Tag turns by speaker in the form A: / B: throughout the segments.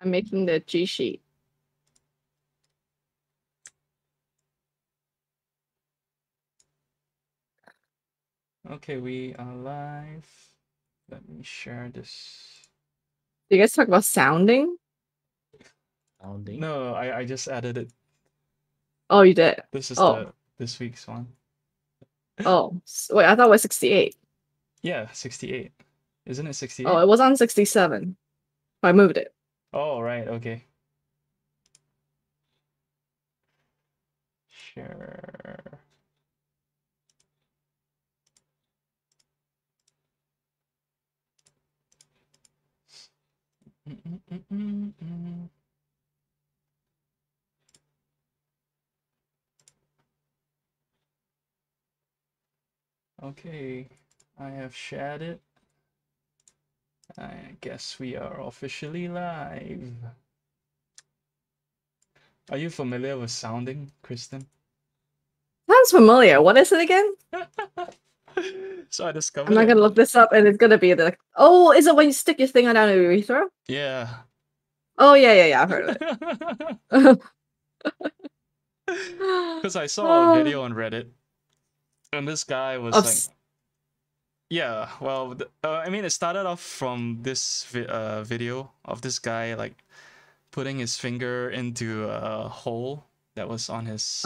A: I'm making the G sheet.
B: Okay, we are live. Let me share this.
A: Do you guys talk about sounding?
C: Sounding.
B: No, I just added it.
A: Oh, you did.
B: This is
A: Oh,
B: this week's one.
A: oh. Wait, I thought it was 68.
B: Yeah, 68. Isn't it
A: Oh,
B: 68?
A: it was on 67. I moved it.
B: Oh, right, okay. Share. Okay, I have shared it. I guess we are officially live. Are you familiar with sounding, Kristen?
A: Sounds familiar. What is it again?
B: So I discovered
A: I'm not gonna look this up, and it's gonna be the. Oh, is it when you stick your thing down your urethra?
B: Yeah.
A: Oh yeah. I've heard of it.
B: Because I saw a video on Reddit, and this guy was like, yeah, well, I mean, it started off from this video of this guy like putting his finger into a hole that was on his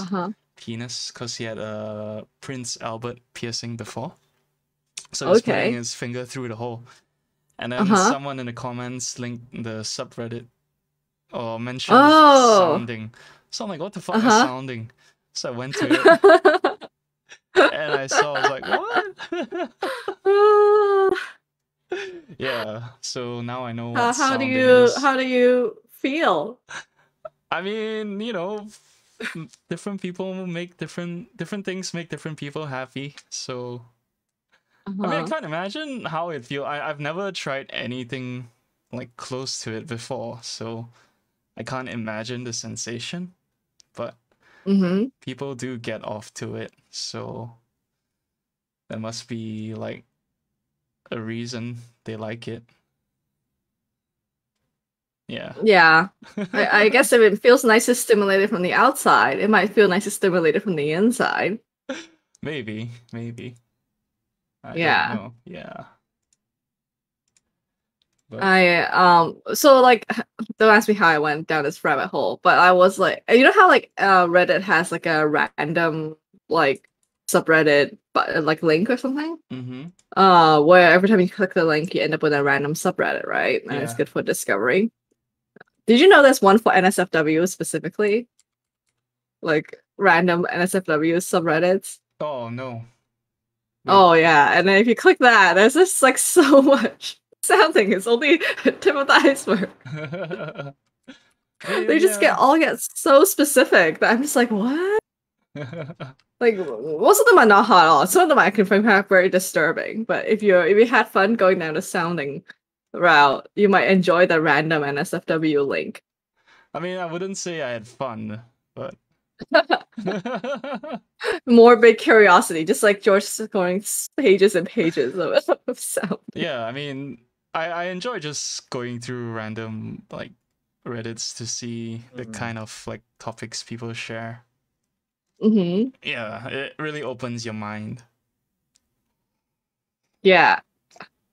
B: penis because he had a Prince Albert piercing before. So he's putting his finger through the hole. And then someone in the comments linked the subreddit or mentioned sounding. So I'm like, what the fuck is sounding? So I went to it. And I saw, I was like, what? Yeah, so now I know what sounding is.
A: How do you feel?
B: I mean, you know, different people make different things make different people happy. So I mean, I can't imagine how it feels. I've never tried anything like close to it before, so I can't imagine the sensation. But people do get off to it, so there must be like a reason they like it. Yeah.
A: Yeah. I guess if it feels nice to stimulate it from the outside, it might feel nice to stimulate it from the inside.
B: Maybe. I don't know. Yeah.
A: But so like don't ask me how I went down this rabbit hole, but I was like, you know how like Reddit has like a random like subreddit but like link or something? Where every time you click the link you end up with a random subreddit, right? And it's good for discovery. Did you know there's one for NSFW specifically? Like random NSFW subreddits?
B: Oh no.
A: Oh yeah, and then if you click that, there's just like so much sounding. It's only tip of the iceberg. They just get so specific that I'm just like, what? Like most of them are not hot at all. Some of them I can find very disturbing. But if you had fun going down the sounding route, you might enjoy the random NSFW link.
B: I mean, I wouldn't say I had fun, but
A: morbid curiosity, just like George going pages and pages of sound.
B: Yeah, I mean, I enjoy just going through random like Reddits to see the kind of like topics people share. Yeah, it really opens your mind.
A: Yeah.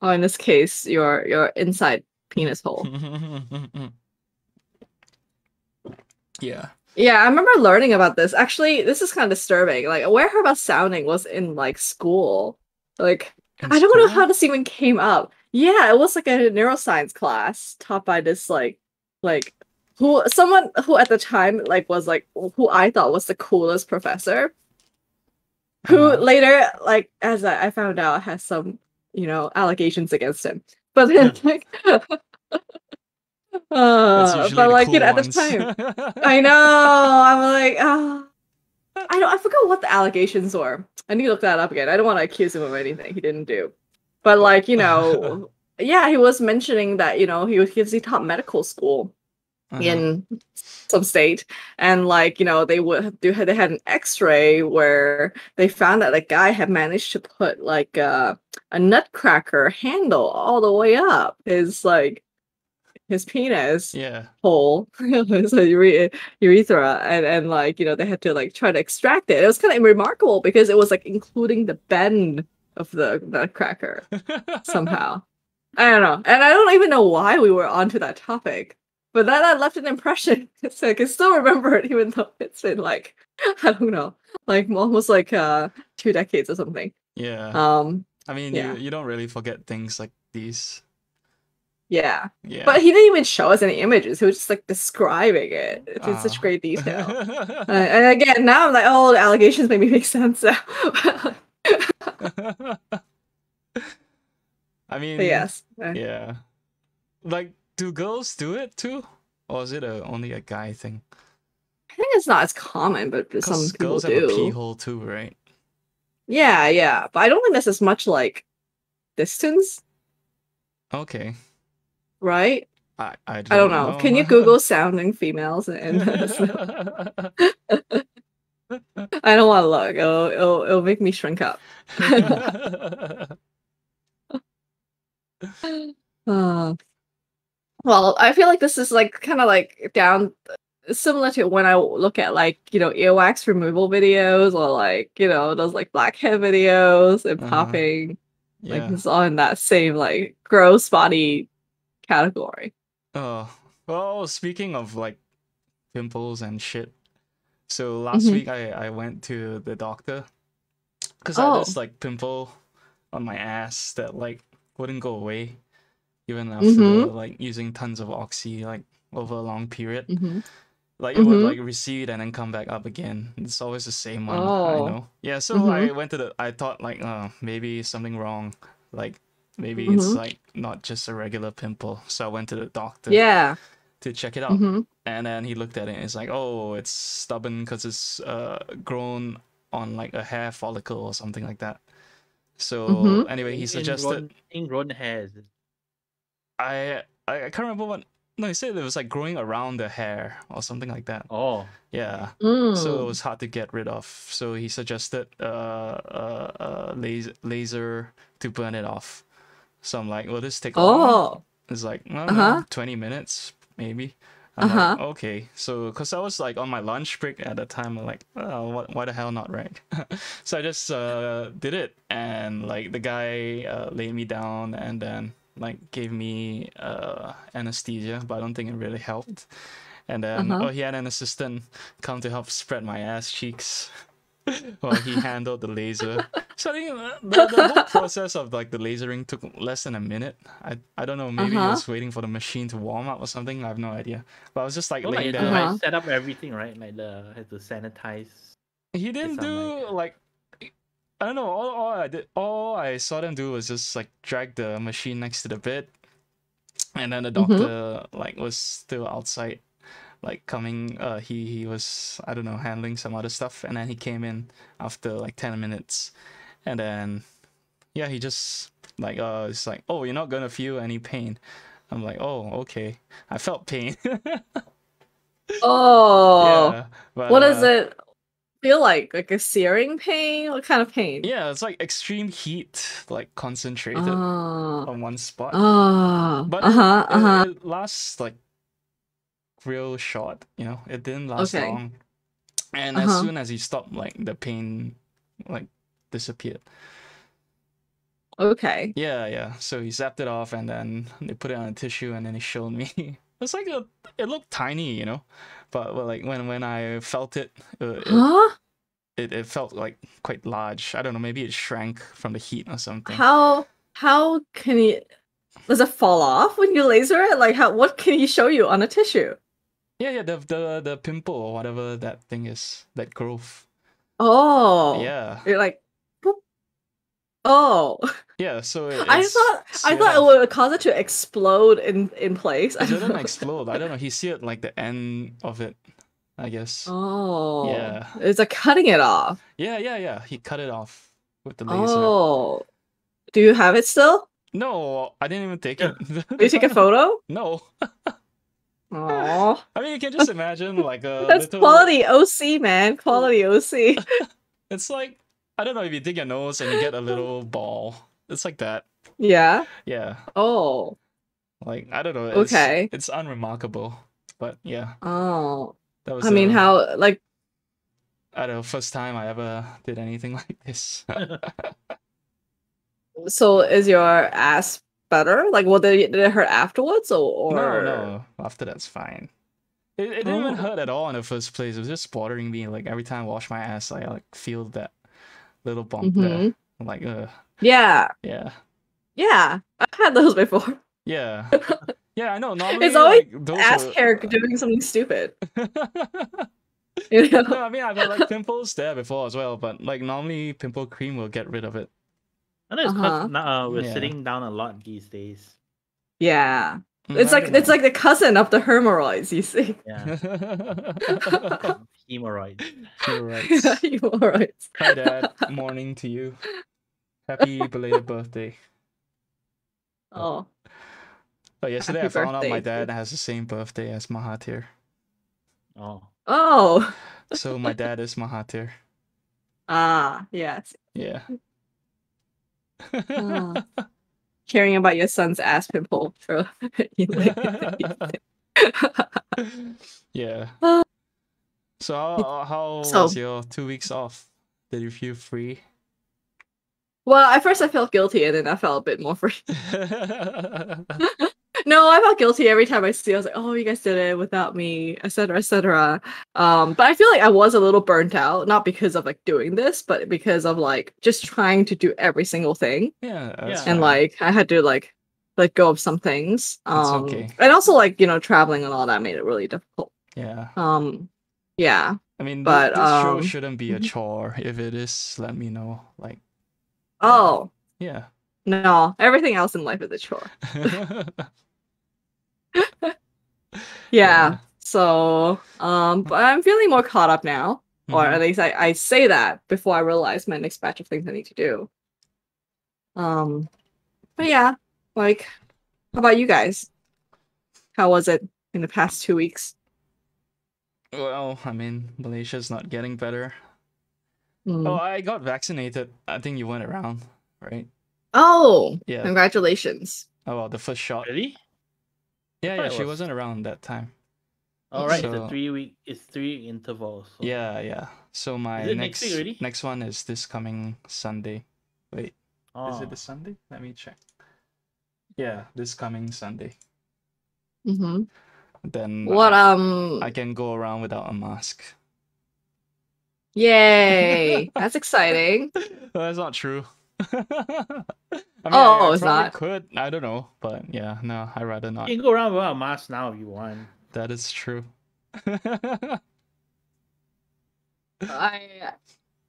A: Oh, in this case, your inside penis hole.
B: Yeah.
A: Yeah, I remember learning about this. Actually, this is kind of disturbing. Like, where I heard about sounding was in like school. Like, I don't know how this even came up. Yeah, it was like a neuroscience class taught by this someone who at the time like was like who I thought was the coolest professor. Who later, like as I found out, has some allegations against him. But then like. But like
B: cool
A: at the time, I know I'm like, I forgot what the allegations were. I need to look that up again. I don't want to accuse him of anything he didn't do, but like yeah, he was mentioning that he taught medical school in some state, and like they had an X-ray where they found that the guy had managed to put like a nutcracker handle all the way up his his penis
B: Yeah.
A: hole, so urethra, and like they had to like try to extract it. It was kind of remarkable because it was like including the bend of the cracker somehow. I don't know, and I don't even know why we were onto that topic, but that left an impression. So I can still remember it, even though it's been like I don't know, like almost like 2 decades or something.
B: Yeah. I mean,
A: Yeah.
B: you don't really forget things like these.
A: Yeah.
B: Yeah.
A: But he didn't even show us any images. He was just like describing it in such great detail. And again, now I'm like, oh, the allegations make me make sense now.
B: I mean,
A: But yes.
B: yeah. Like, do girls do it too? Or is it only a guy thing?
A: I think it's not as common, but some
B: Because
A: people
B: girls have a pee
A: do.
B: hole too, right?
A: Yeah, yeah. But I don't think there's as much like distance,
B: Okay.
A: right?
B: I
A: I don't know. Can you
B: know.
A: Google sounding females and I don't want to look. It'll make me shrink up. Well, I feel like this is like kind of like down similar to when I look at like, earwax removal videos or like, those like blackhead videos and popping. Like
B: Yeah.
A: it's all in that same like gross body category.
B: Oh, well, speaking of like pimples and shit. So last week I went to the doctor because I had this like pimple on my ass that like wouldn't go away even after like using tons of oxy like over a long period. Like it would like recede and then come back up again. It's always the same one. I know. Yeah, so I went to I thought like maybe something wrong. Like maybe it's like not just a regular pimple. So I went to the doctor.
A: Yeah.
B: To check it out. And then he looked at it and it's like, oh, it's stubborn because it's grown on like a hair follicle or something like that. So anyway, he suggested
C: ingrown hairs.
B: I can't remember what. No, he said it was like growing around the hair or something like that.
C: Oh.
B: Yeah. So it was hard to get rid of. So he suggested laser to burn it off. So I'm like, will this take long? It's like, I don't know, 20 minutes maybe. I'm like, okay. So, because I was like on my lunch break at the time, I'm like, oh, why the hell not, right? So I just did it, and like the guy laid me down and then like gave me anesthesia, but I don't think it really helped. And then he had an assistant come to help spread my ass cheeks while he handled the laser. So I think the whole process of like the lasering took less than a minute. I don't know, maybe he was waiting for the machine to warm up or something. I have no idea. But I was just like laying there.
C: Like set up everything, right? Like had to sanitize.
B: He didn't do like I don't know. All I saw them do was just like drag the machine next to the bed, and then the doctor like was still outside. Like coming, he was, I don't know, handling some other stuff, and then he came in after like 10 minutes, and then yeah, he just like it's like, oh, you're not gonna feel any pain. I'm like, oh, okay. I felt pain.
A: Oh,
B: yeah, but,
A: what does it feel like? Like a searing pain? What kind of pain?
B: Yeah, it's like extreme heat, like concentrated on one spot. But it lasts like real short, it didn't last long, and as soon as he stopped, like the pain like disappeared. Yeah, so he zapped it off and then they put it on a tissue and then he showed me. It's like it looked tiny, but like when I felt it, it felt like quite large. I don't know, maybe it shrank from the heat or something.
A: How can he, does it fall off when you laser it? Like what can he show you on a tissue?
B: Yeah, the pimple or whatever that thing is, that growth.
A: Oh.
B: Yeah.
A: You're like, boop. Oh.
B: Yeah, so
A: I thought it would cause it to explode in place.
B: It didn't explode. I don't know. He seared like the end of it, I guess.
A: Oh.
B: Yeah.
A: It's like cutting it off.
B: Yeah. He cut it off with the laser.
A: Oh. Do you have it still?
B: No, I didn't even take it.
A: Did you take a photo?
B: No.
A: Oh.
B: I mean, you can just imagine like a
A: That's
B: little...
A: quality OC, man. Quality OC.
B: It's like, I don't know, if you dig your nose and you get a little ball. It's like that.
A: Yeah?
B: Yeah.
A: Oh.
B: Like I don't know.
A: Okay.
B: It's unremarkable, but yeah,
A: Oh,
B: that was
A: I mean, how like
B: I don't know, first time I ever did anything like this.
A: so is your ass better? Like, did it hurt afterwards or
B: No, after that's fine. It didn't even hurt at all in the first place. It was just bothering me. Like every time I wash my ass, I like feel that little bump there. I'm like,
A: Yeah.
B: yeah,
A: Yeah. I've had those before.
B: yeah, yeah. I know. Normally,
A: It's always
B: like those
A: ass
B: are.
A: hair doing something stupid. You
B: No,
A: know?
B: I mean I've had like pimples there before as well, but like normally pimple cream will get rid of it.
C: I know it's because we're
B: Yeah.
C: sitting down a lot these days.
A: Yeah.
B: I
A: It's
B: don't
A: like
B: know.
A: the cousin of the hemorrhoids, you see.
C: Yeah, hemorrhoids.
B: Hemorrhoids.
A: Hemorrhoids.
B: Hi, Dad. Morning to you. Happy belated birthday.
A: Oh.
B: But yesterday
A: Happy
B: I found out my
A: birthday.
B: dad has the same birthday as Mahathir.
C: Oh,
A: Oh.
B: So my dad is Mahathir.
A: Ah, yes.
B: Yeah.
A: Ah. Caring about your son's ass pimple.
B: Yeah.
A: Ah.
B: So how
A: So-
B: was your 2 weeks off? Did you feel free?
A: Well, at first I felt guilty and then I felt a bit more free. No, I felt guilty every time I see. I was like, "Oh, you guys did it without me," etc., etc. But I feel like I was a little burnt out, not because of like doing this, but because of like just trying to do every single thing,
B: Yeah, that's
C: Yeah.
A: and
B: fine.
A: like I had to like let go of some things.
B: It's okay.
A: And also like traveling and all that made it really difficult.
B: Yeah.
A: Yeah.
B: I mean,
A: But,
B: this show shouldn't be a
A: mhm.
B: chore. If it is, let me know. Like,
A: Oh
B: yeah.
A: no, everything else in life is a chore. Yeah. So, but I'm feeling more caught up now, or
B: Mhm.
A: at least I say that before I realize my next batch of things I need to do. But yeah, like, how about you guys? How was it in the past 2 weeks?
B: Well, I mean, Malaysia's not getting better.
A: Mm.
B: Oh, I got vaccinated. I think you went around, right?
A: Oh,
B: Yeah.
A: congratulations.
B: Oh, well, the first shot.
C: really?
B: Yeah,
C: thought
B: yeah,
C: it
B: she
C: was-
B: wasn't around that time.
C: All right,
B: So-
C: it's a 3-week. It's 3 intervals. So.
B: Yeah. So my
C: Is it next week already?
B: next one is this coming Sunday. Wait,
C: Oh.
B: is it this Sunday? Let me check. Yeah, this coming Sunday.
A: Mm-hmm.
B: Then
A: What
B: I can go around without a mask.
A: Yay! That's exciting.
B: Well, that's not true. I mean,
A: Oh,
B: I
A: it's
B: probably
A: not?
B: could. I don't know, but yeah, no, I'd rather not.
C: You can go around without a mask now if you want.
B: That is true.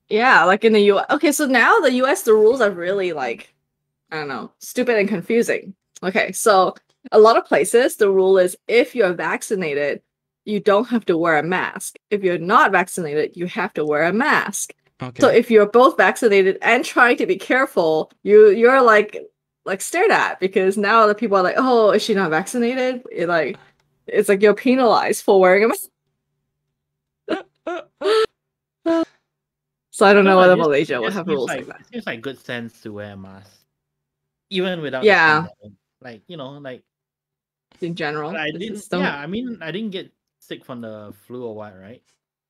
A: Yeah, like in the US. Okay, so now the US, the rules are really like, I don't know, stupid and confusing. Okay, so a lot of places, the rule is if you're vaccinated, you don't have to wear a mask. If you're not vaccinated, you have to wear a mask.
B: Okay.
A: So if you're both vaccinated and trying to be careful, you're like stared at because now the people are like, oh, is she not vaccinated? It's like you're penalized for wearing a mask. So I don't know whether Malaysia will have rules like that.
C: It seems like good sense to wear a mask, even without. the
A: Yeah.
C: pandemic. like
A: In general.
C: but I
A: the
C: didn't.
A: system.
C: Yeah, I mean, I didn't get sick from the flu or what, right?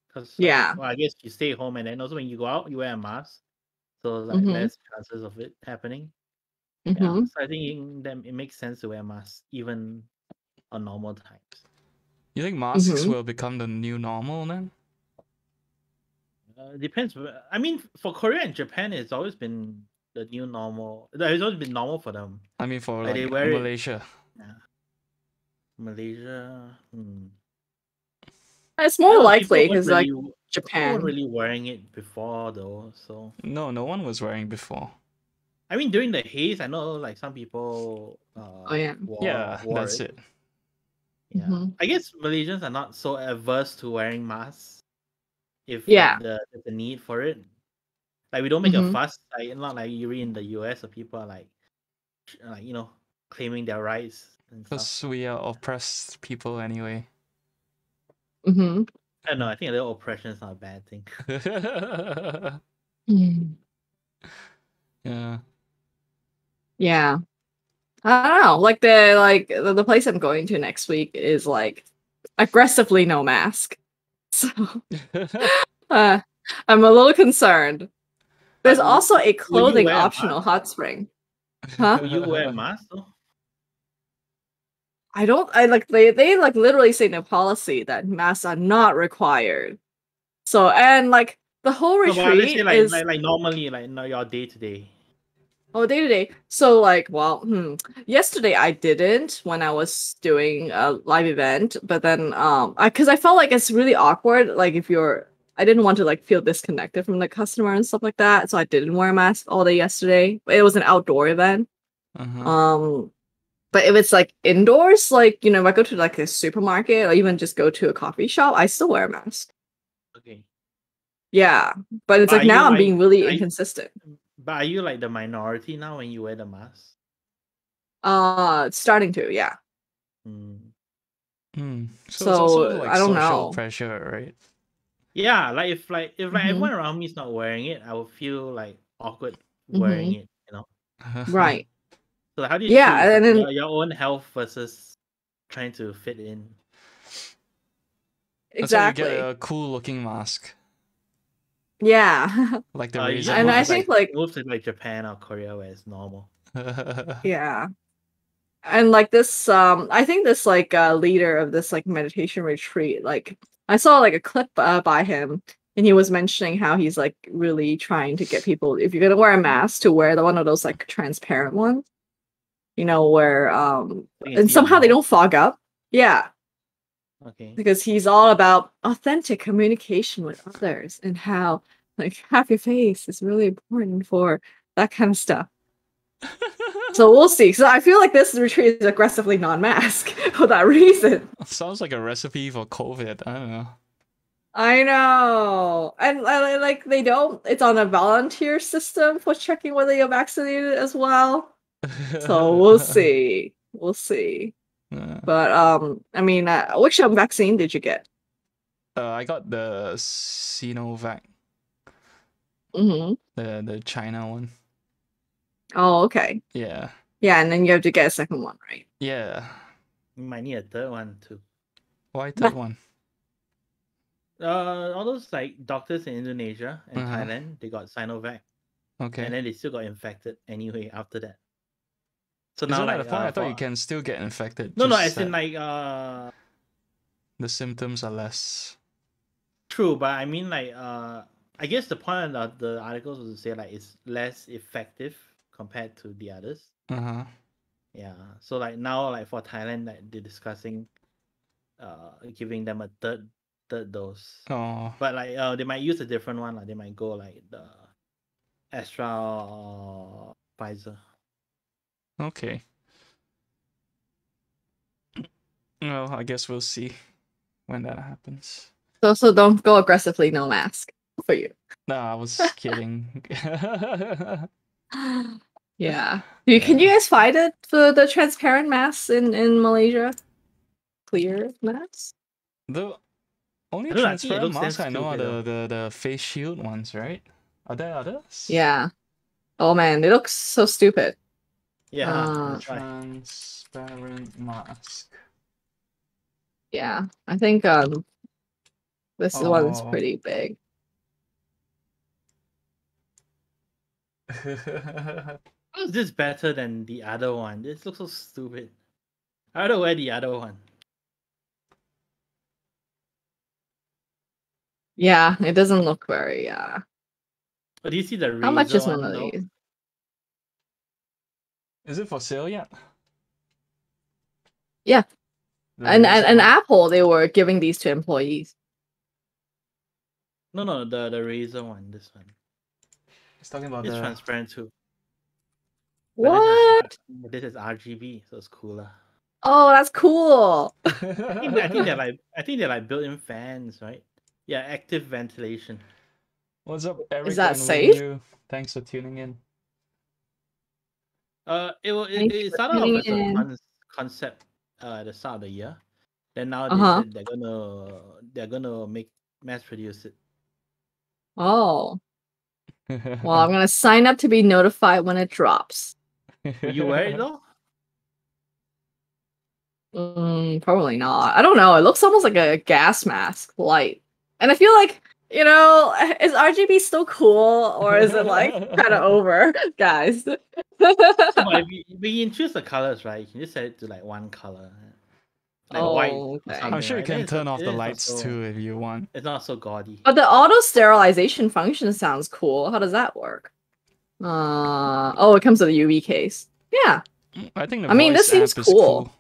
C: Because
A: Yeah.
C: well, I guess you stay home and then also when you go out, you wear a mask, so like
A: Mhm.
C: less chances of it happening.
A: Mhm.
C: Yeah, so I think it makes sense to wear a mask even on normal times.
B: You think masks
A: Mhm.
B: will become the new normal then?
C: Depends. I mean, for Korea and Japan, it's always been the new normal. It's always been normal for them.
B: I mean, for
C: Like, they
B: like
C: wear it-
B: Malaysia.
C: Malaysia.
A: It's more likely because like
C: people weren't
A: Japan.
C: really wearing it before though. So
B: No one was wearing before.
C: I mean, during the haze, I know like some people.
A: Oh, yeah.
C: wore
B: That's it.
C: Yeah,
A: Mhm.
C: I guess Malaysians are not so averse to wearing masks. If
A: Yeah.
C: the need for it, like we don't make a
A: Mhm.
C: fuss. Like not like you read in the US, or people are like claiming their rights and stuff.
B: Because we are oppressed people anyway.
A: Mhm.
C: I don't know. I think a little oppression is not a bad thing.
A: Mm.
B: Yeah.
A: Yeah. I don't know. Like the place I'm going to next week is like aggressively no mask. So uh, I'm a little concerned. There's also a
C: Will you
A: clothing
C: wear a
A: optional
C: mask?
A: hot spring. Huh?
C: Will you wear a mask though?
A: I don't. I like they like literally say in the policy that masks are not required. So and like the whole
C: No, but let's say
A: retreat is
C: like normally, like no, your day to day.
A: oh day to day. So like well, yesterday I didn't when I was doing a live event, but then because I felt like it's really awkward. Like if you're, I didn't want to like feel disconnected from the customer and stuff like that, so I didn't wear a mask all day yesterday. But it was an outdoor event.
B: Uh-huh.
A: But if it's like indoors, like if I go to like a supermarket or even just go to a coffee shop, I still wear a mask.
C: Okay.
A: Yeah, but it's
C: But
A: like
C: are you
A: now I'm
C: like
A: being really
C: are you,
A: inconsistent.
C: but are you like the minority now when you wear the mask?
A: It's starting to, yeah.
B: So it's also
A: So
B: like
A: I don't
B: social
A: know.
B: pressure, right?
C: Yeah, like if
A: Mm-hmm.
C: everyone around me is not wearing it, I will feel like awkward wearing
A: Mm-hmm.
C: it, you know.
A: Right.
C: So how do you
A: Yeah,
C: choose
A: and
C: like
A: then
C: your own health versus trying to fit in?
B: That's why you get
A: exactly.
B: a cool looking mask,
A: Yeah.
B: like the
C: You
B: Razer
C: just
A: And I
B: mask.
A: think like
C: move to like Japan or Korea where it's normal.
A: yeah. And like this I think this like leader of this like meditation retreat, like I saw like a clip by him and he was mentioning how he's like really trying to get people, if you're gonna wear a mask, to wear the one of those like transparent ones, where
C: So you can
A: and
C: see your
A: somehow they
C: mouth.
A: don't fog up. Yeah,
C: Okay.
A: because he's all about authentic communication with others and how like half your face is really important for that kind of stuff. So we'll see. So I feel like this retreat is aggressively non-mask for that reason.
B: Sounds like a recipe for COVID. I don't know.
A: I know. And like they don't, it's on a volunteer system for checking whether you're vaccinated as well. So we'll see. We'll see. But I mean, which vaccine did you get?
B: I got the Sinovac,
A: Mm-hmm.
B: the China one.
A: Oh, okay.
B: Yeah.
A: Yeah, and then you have to get a second one, right?
B: Yeah.
C: You might need a third one too.
B: Why third one?
C: All those like doctors in Indonesia and Thailand, they got Sinovac.
B: Okay.
C: And then they still got infected anyway after that. So
B: Isn't
C: now
B: that
C: like
B: the point? I thought you can still get infected.
C: No,
B: just
C: as in
B: that
C: like
B: the symptoms are less.
C: true, but I mean like I guess the point of the articles was to say like it's less effective compared to the others. Yeah. So like now like for Thailand, like they're discussing giving them a third dose.
B: Oh.
C: But like they might use a different one, like they might go like the Astra or Pfizer.
B: Okay. Well, I guess we'll see when that happens.
A: So don't go aggressively no mask for you.
B: No, I was kidding.
A: Yeah. Can you guys find it for the transparent masks in Malaysia? Clear masks?
B: The only
C: I don't know, I think it
B: transparent
C: looks
B: masks I know are
C: stupid,
B: the face shield ones, right? Are there others?
A: Yeah. Oh man, they look so stupid.
C: Yeah.
B: Transparent mask.
A: Yeah, I think this one's pretty big.
C: How is this better than the other one? This looks so stupid. I don't wear the other one.
A: Yeah, it doesn't look very
C: But do you see the Razer
A: How much is
C: one,
A: one of
C: though?
A: these?
B: Is it for sale yet?
A: Yeah.
B: The
A: And
B: Razer
A: and
B: one?
A: Apple, they were giving these to employees.
C: No, the Razer one, this one.
B: It's talking about
C: It's
B: the
C: transparent too.
A: What?
C: But this is RGB, so it's cooler.
A: Oh, that's cool.
C: I think they're like built-in fans, right? Yeah, active ventilation.
B: What's up, Eric?
A: Is that
B: and
A: safe?
B: Winyu? Thanks for tuning in.
C: It started off as a concept at the start of the year. Then now they said they're gonna mass produce it.
A: Oh. Well, I'm gonna sign up to be notified when it drops.
C: Will you wear it though?
A: Probably not. I don't know. It looks almost like a gas mask light. And I feel like, is RGB still cool or is it like kind of over, guys?
C: So, but if you choose the colors, right, you can just set it to like one color. Like white or
A: okay.
C: something.
B: I'm sure you
C: right?
B: can turn off the
C: It is not
B: lights too if you want.
C: It's not so gaudy.
A: But the auto sterilization function sounds cool. How does that work? Oh, it comes with a UV case. Yeah.
B: I think the
A: I mean, this
B: voice
A: seems
B: app is
A: cool.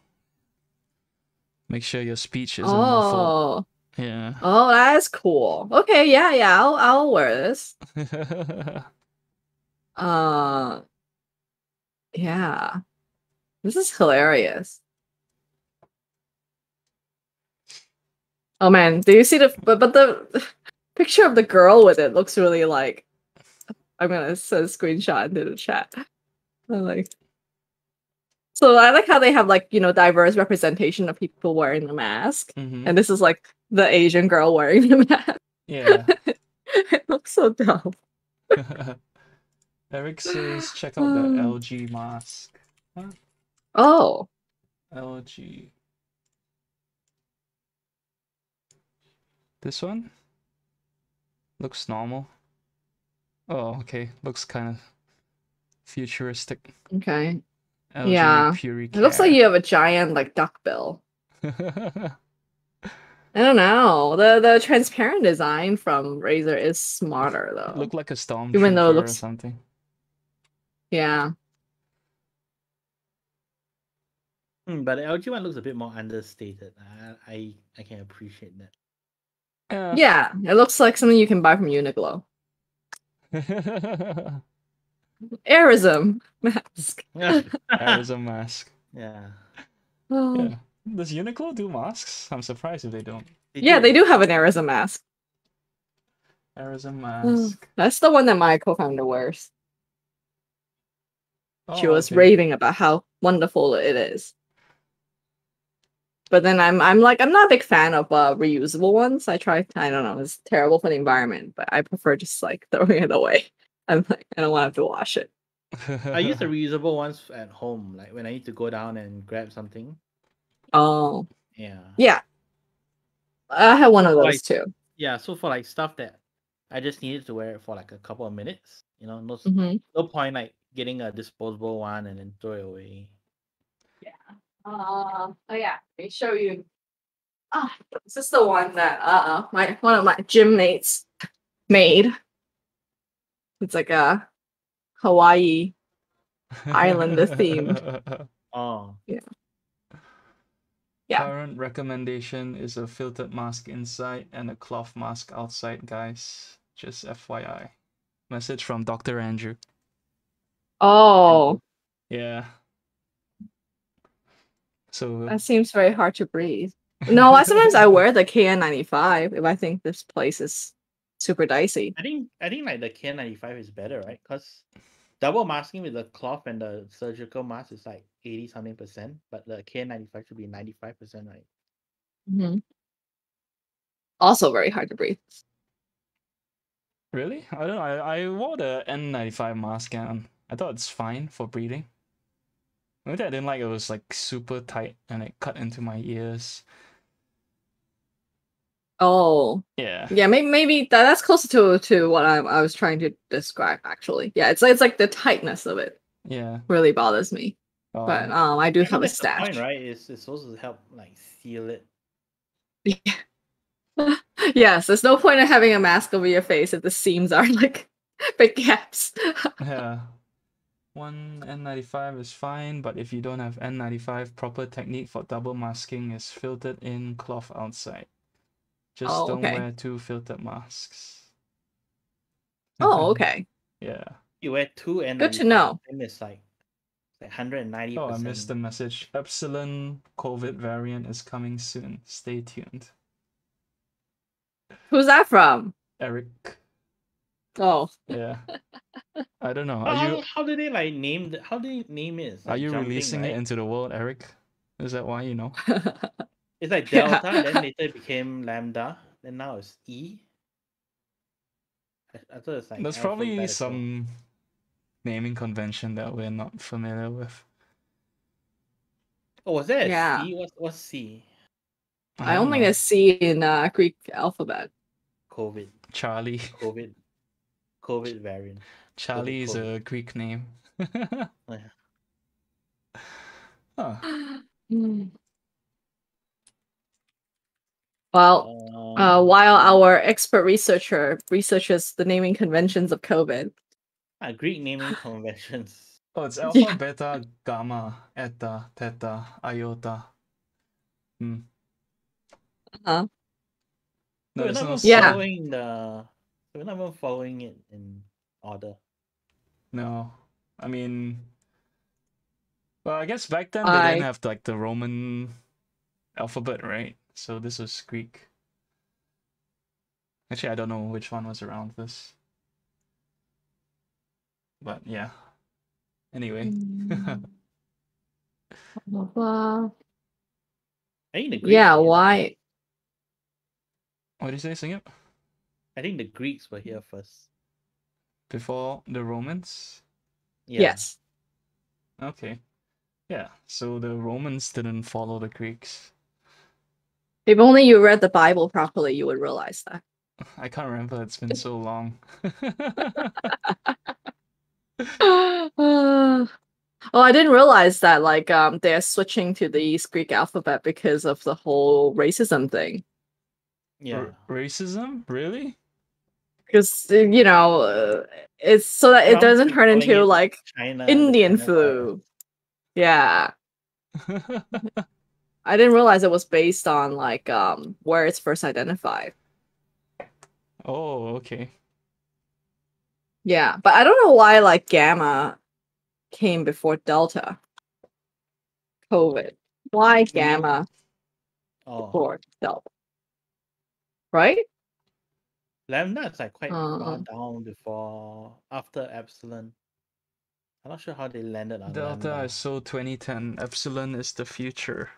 B: Make sure your speech isn't muffled. Yeah.
A: Oh, that is cool. Okay, yeah, I'll wear this. Yeah. This is hilarious. Oh man, do you see but the picture of the girl with it looks really like, I'm gonna send a screenshot into the chat. So I like how they have like, diverse representation of people wearing the mask. And this is like the Asian girl wearing the mask.
B: Yeah.
A: It looks so dumb.
B: Eric says check out the LG mask. Huh?
A: Oh.
B: LG. This one? Looks normal. Oh, okay. Looks kind of futuristic.
A: Okay.
B: LG
A: yeah.
B: Puricare.
A: It looks like you have a giant like duck bill. I don't know. The transparent design from Razer is smarter though.
B: Look like a stormtrooper
A: even though it looks
B: or something.
A: Yeah.
C: But the LG one looks a bit more understated. I can appreciate that.
A: Yeah, it looks like something you can buy from Uniqlo. Airism mask.
B: Airism mask.
C: Yeah.
B: Yeah. Does Uniqlo do masks? I'm surprised if they don't.
A: They do have an Airism mask.
B: Airism mask.
A: That's the one that my co-founder wears. She was
B: okay.
A: raving about how wonderful it is. But then I'm not a big fan of reusable ones. I don't know, it's terrible for the environment, but I prefer just like throwing it away. I'm like, I don't want to have to wash it.
C: I use the reusable ones at home, like when I need to go down and grab something.
A: Oh.
C: Yeah.
A: Yeah. I have one of those too.
C: Yeah, so for like stuff that I just needed to wear it for like a couple of minutes, no point like getting a disposable one and then throw it away.
A: Yeah. Oh yeah, let me show you. This is the one that one of my gym mates made. It's like a Hawaii Islander themed.
C: Oh.
A: Yeah.
B: Current recommendation is a filtered mask inside and a cloth mask outside, guys. Just FYI. Message from Dr. Andrew.
A: Oh.
B: Yeah. So
A: that seems very hard to breathe. No, sometimes I wear the KN95 if I think this place is super dicey.
C: I think like the KN95 is better, right? Because double masking with the cloth and the surgical mask is like 80-something%, but the KN95 should be 95%, right?
A: Also very hard to breathe.
B: Really? I don't know. I wore the N95 mask and I thought it's fine for breathing. Maybe I didn't like it was like super tight and it cut into my ears.
A: Oh.
B: Yeah.
A: Yeah, maybe that's closer to what I was trying to describe actually. Yeah, it's like the tightness of it.
B: Yeah.
A: Really bothers me. But I do have a stash.
C: The point, right? It's supposed to help like seal it.
A: Yeah. Yes, there's no point in having a mask over your face if the seams are like big gaps.
B: Yeah. One N95 is fine, but if you don't have N95, proper technique for double masking is filtered in, cloth outside. Just don't wear two filtered masks.
A: Oh, okay.
B: Yeah.
C: You wear two N95.
A: Good to know.
C: And it's like 190%.
B: Oh, I missed the message. Epsilon COVID variant is coming soon. Stay tuned.
A: Who's that from?
B: Eric.
A: Oh.
B: Yeah. I don't know.
C: How do they like name? How do they name it?
B: Are you releasing it into the world, Eric? Is that why you know?
C: It's like Delta, then later it became Lambda, then now it's E. I thought it's like
B: there's probably some naming convention that we're not familiar with.
C: Oh, was that a
A: Yeah.
C: C? What's C?
A: I only know a C in Greek alphabet.
C: COVID.
B: Charlie.
C: COVID variant.
B: Charlie is a Greek name.
C: Oh, yeah.
B: Huh.
A: Well, while our expert researcher researches the naming conventions of COVID.
C: Greek naming conventions.
B: Oh, it's alpha, beta, gamma, eta, theta, iota.
C: No, we're not even following we're not even following it in order.
B: No, I mean, well, I guess back then they didn't have like the Roman alphabet, right? So this was Greek. Actually, I don't know which one was around this. But yeah. Anyway.
A: I
C: think the Greeks
A: why?
B: What did you say, Singap?
C: I think the Greeks were here first.
B: Before the Romans?
C: Yeah.
A: Yes.
B: Okay. Yeah, so the Romans didn't follow the Greeks.
A: If only you read the Bible properly, you would realize that.
B: I can't remember, it's been so long.
A: Oh, I didn't realize that like they're switching to the Greek alphabet because of the whole racism thing.
C: Yeah.
B: Racism? Really?
A: Because it's so that it doesn't turn into like China, Indian flu. Yeah. I didn't realize it was based on like where it's first identified.
B: Oh, okay.
A: Yeah, but I don't know why like Gamma came before Delta. COVID. Why Gamma before Delta? Right?
C: Lambda is like quite far down after Epsilon. I'm not sure how they landed on
B: Delta
C: Lambda.
B: is so 2010. Epsilon is the future.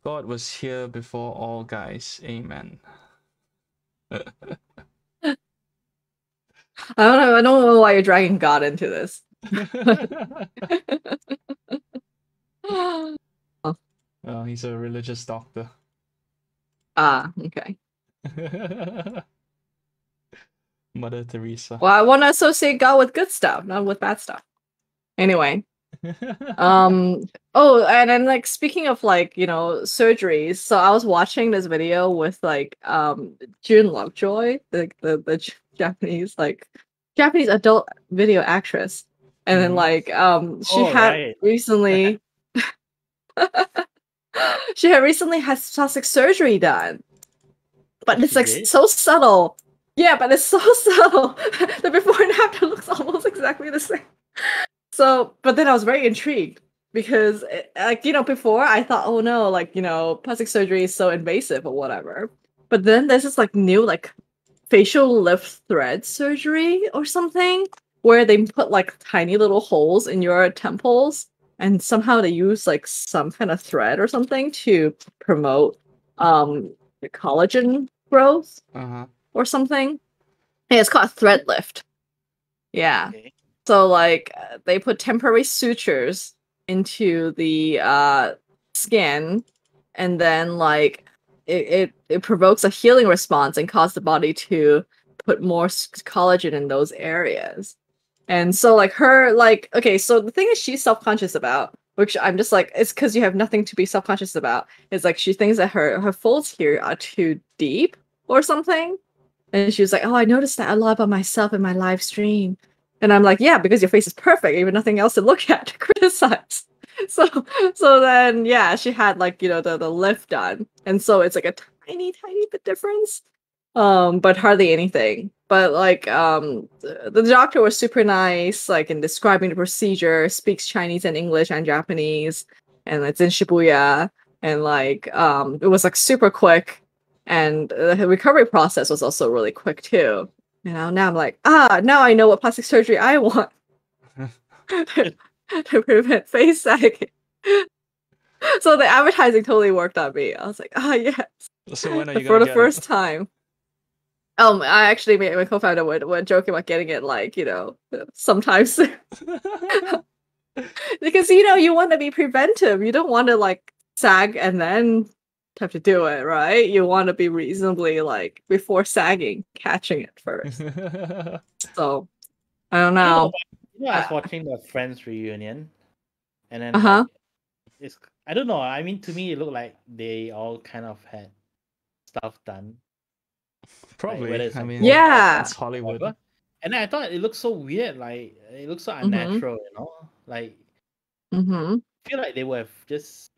B: God was here before all guys. Amen.
A: I don't know why you're dragging God into this.
B: Well, he's a religious doctor.
A: Ah, okay.
B: Mother Teresa.
A: Well, I want to associate God with good stuff, not with bad stuff. Anyway. Oh, and then like speaking of like, surgeries, so I was watching this video with like June Lovejoy, the Japanese adult video actress. And then like she had recently had plastic surgery done. But it's like so subtle. Yeah, but it's so subtle. The before and after looks almost exactly the same. So, but then I was very intrigued because, before I thought, oh no, like, plastic surgery is so invasive or whatever. But then there's this like new like facial lift thread surgery or something where they put like tiny little holes in your temples and somehow they use like some kind of thread or something to promote the collagen growth or something. Yeah, it's called thread lift. Yeah. Okay. So like they put temporary sutures into the skin, and then like it provokes a healing response and causes the body to put more collagen in those areas. And so like her like okay, so the thing is she's self-conscious about, which I'm just like, it's because you have nothing to be self-conscious about, is like she thinks that her folds here are too deep or something. And she was like, oh, I noticed that a lot about myself in my live stream. And I'm like, yeah, because your face is perfect. You have nothing else to look at to criticize. So then, yeah, she had like, the lift done. And so it's like a tiny bit difference. But hardly anything. But like, the doctor was super nice, like in describing the procedure, speaks Chinese and English and Japanese. And it's in Shibuya. And like, it was like super quick. And the recovery process was also really quick too. Now I'm like, now I know what plastic surgery I want to prevent face sagging. So the advertising totally worked on me. I was like, yes.
B: So when are you
A: for the first time? I actually my co-founder would joke about getting it like, sometime soon. Because you want to be preventive. You don't want to like sag and then have to do it, right? You want to be reasonably like before sagging, catching it first. So I don't know.
C: I was watching the Friends reunion, and then it's I don't know. I mean, to me, it looked like they all kind of had stuff done.
B: Probably.
C: Like,
B: I mean,
A: yeah,
B: it's Hollywood.
C: Whatever. And I thought it looked so weird. Like it looks so unnatural. Like I feel like they would have just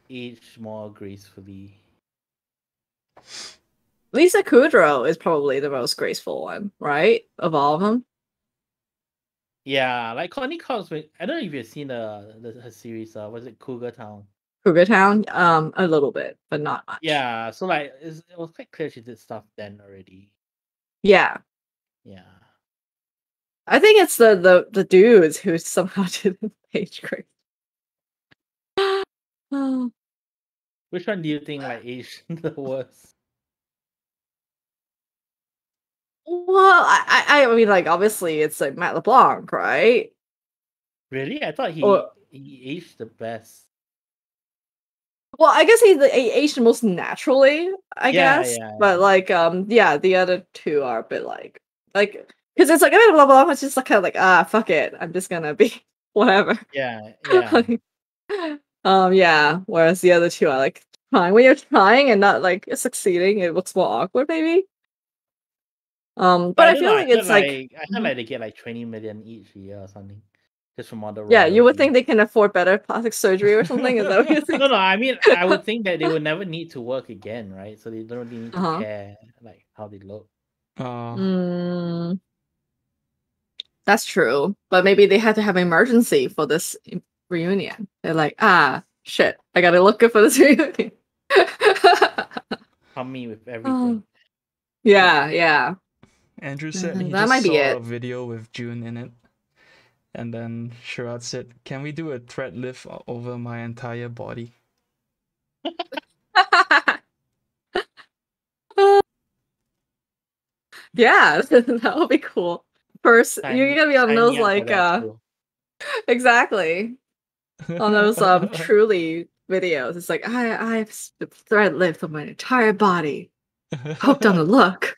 C: aged more gracefully.
A: Lisa Kudrow is probably the most graceful one, right? Of all of them.
C: Yeah, like Courtney Cox. I don't know if you've seen her series. Was it Cougar Town?
A: Cougar Town, a little bit, but not much.
C: Yeah, so like it was quite clear she did stuff then already.
A: Yeah. I think it's the dudes who somehow didn't age great.
C: Which one do you think like aged the worst?
A: Well, I mean, like obviously it's like Matt LeBlanc, right?
C: Really, I thought he aged the best.
A: Well, I guess he aged the most naturally, I guess.
C: Yeah.
A: But like, the other two are a bit like because it's like Matt LeBlanc was just like kind of like fuck it, I'm just gonna be whatever.
C: Yeah.
A: Yeah. Whereas the other two are like trying. When you're trying and not like succeeding, it looks more awkward, maybe. But I feel like it's like
C: I feel like they get like 20 million each a year or something, just from all the
A: yeah. You would think they can afford better plastic surgery or something. Is that what you think?
C: No. I mean, I would think that they would never need to work again, right? So they don't really need to care like how they look.
A: That's true, but maybe they had to have an emergency for this reunion. They're like, shit, I gotta look good for this reunion.
C: Help me with everything.
A: Yeah.
B: Andrew said he
A: that
B: just
A: might be
B: saw
A: it.
B: a video with June in it. And then Sharad said, "Can we do a thread lift over my entire body?"
A: Yeah, that would be cool. First, you're gonna be on those like exactly on those truly videos. It's like I've thread lift on my entire body. Hooked on the look.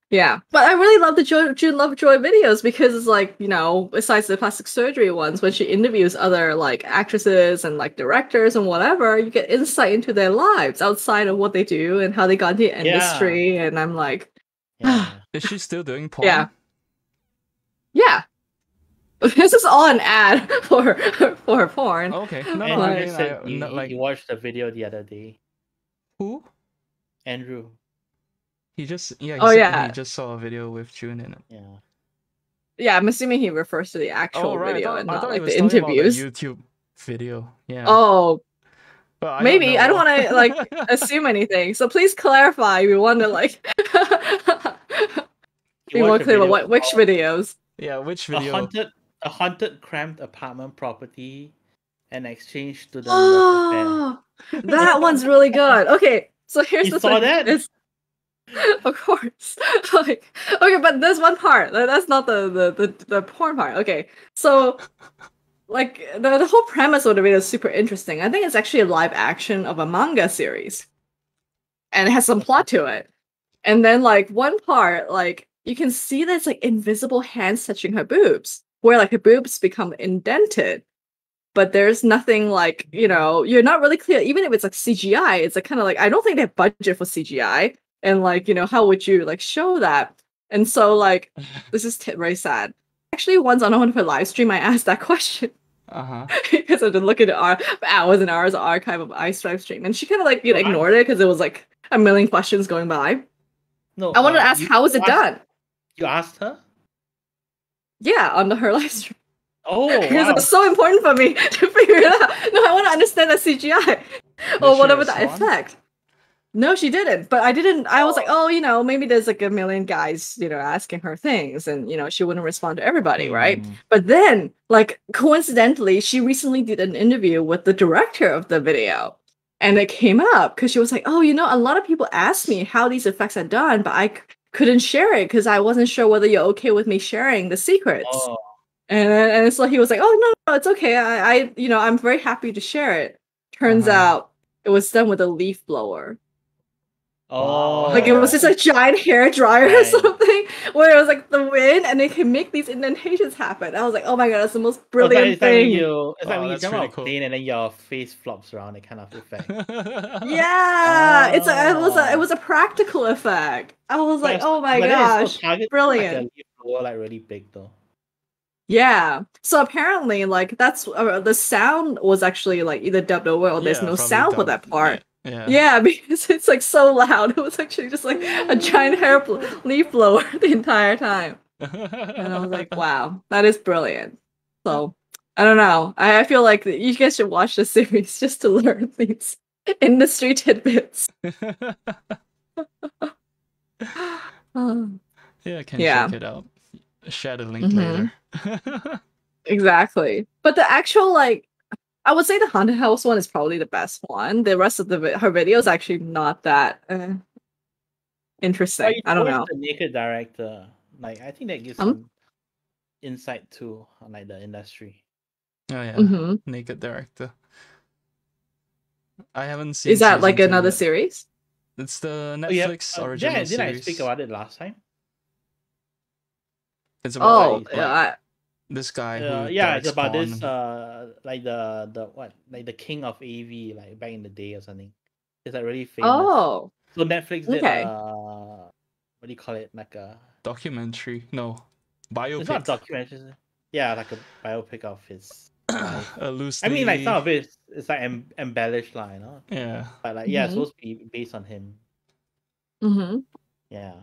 A: Yeah, but I really love the June Lovejoy videos because it's like, besides the plastic surgery ones, when she interviews other like actresses and like directors and whatever, you get insight into their lives outside of what they do and how they got into the industry. And I'm like,
B: is she still doing porn?
A: Yeah. This is all an ad for her porn.
B: Okay.
C: You watched the video the other day.
B: Who?
C: Andrew.
B: He just he just saw a video with June in it.
A: Yeah, I'm assuming he refers to the actual video and not like the
B: interviews. About the YouTube video. Yeah.
A: Oh. Maybe I don't want to like assume anything. So please clarify if you want to like be more clear about which videos.
B: Yeah, which video?
C: A haunted cramped apartment property and exchange to the love affair.
A: That one's really good. Okay, so here's the thing.
C: That?
A: Of course. Okay, but there's one part. That's not the porn part. Okay, so like the whole premise of the video is super interesting. I think it's actually a live action of a manga series, and it has some plot to it. And then like one part, like you can see that it's like invisible hands touching her boobs, where like her boobs become indented. But there's nothing like, you're not really clear. Even if it's like CGI, it's like kind of like, I don't think they have budget for CGI. And like, how would you like show that? And so like, this is very sad. Actually, once on one of her live stream, I asked that question. Because I had to look at hours and hours of archive of Ice live stream. And she kind of like, ignored it because it was like a million questions going by.
C: No,
A: I wanted to ask, how was it done?
C: You asked her?
A: Yeah, on her live stream.
C: Oh,
A: because it was so important for me to figure it out. No, I want to understand the CGI or whatever the effect. No, she didn't. But I didn't. I was like, maybe there's like a million guys, asking her things, and she wouldn't respond to everybody, right? But then, like coincidentally, she recently did an interview with the director of the video, and it came up because she was like, a lot of people ask me how these effects are done, but couldn't share it because I wasn't sure whether you're okay with me sharing the secrets.
C: Oh.
A: And so he was like, "Oh no, it's okay. I'm very happy to share it." Turns out it was done with a leaf blower.
C: Oh,
A: like it was just a giant hair dryer or something, where it was like the wind, and it can make these indentations happen. I was like, "Oh my god, that's the most brilliant thing!"
C: It's like when you jump out of a plane and then your face flops around, that kind of effect.
A: Yeah, it was a practical effect. I was like, "Oh my gosh, brilliant!"
C: Like a leaf blower, like really big though.
A: Yeah. So apparently, like that's the sound was actually like either dubbed over or there's no sound for that part. Yeah, because it's like so loud. It was actually just like a giant leaf blower the entire time. And I was like, wow, that is brilliant. So I don't know. I feel like you guys should watch the series just to learn these industry tidbits.
B: Yeah, I can check it out. Share the link later.
A: Exactly. But the actual, like, I would say the haunted house one is probably the best one. The rest of her videos actually not that interesting. I don't know.
C: The naked director, like, I think that gives some insight too on like the industry.
B: Oh yeah, naked director. I haven't seen.
A: Is that like another series?
B: It's the Netflix original series.
C: Didn't I speak about it last time?
B: It's about
A: this
B: guy who
C: it's about porn. This like the king of AV, like back in the day or something. It's like really famous.
A: Oh,
C: so Netflix did what do you call it, like a
B: documentary? No, biopic.
C: It's not a documentary. Yeah, like a biopic of his life.
B: Loosely...
C: I mean, like some of it is like embellished, like, you know?
B: Yeah,
C: but like it's supposed to be based on him. Yeah.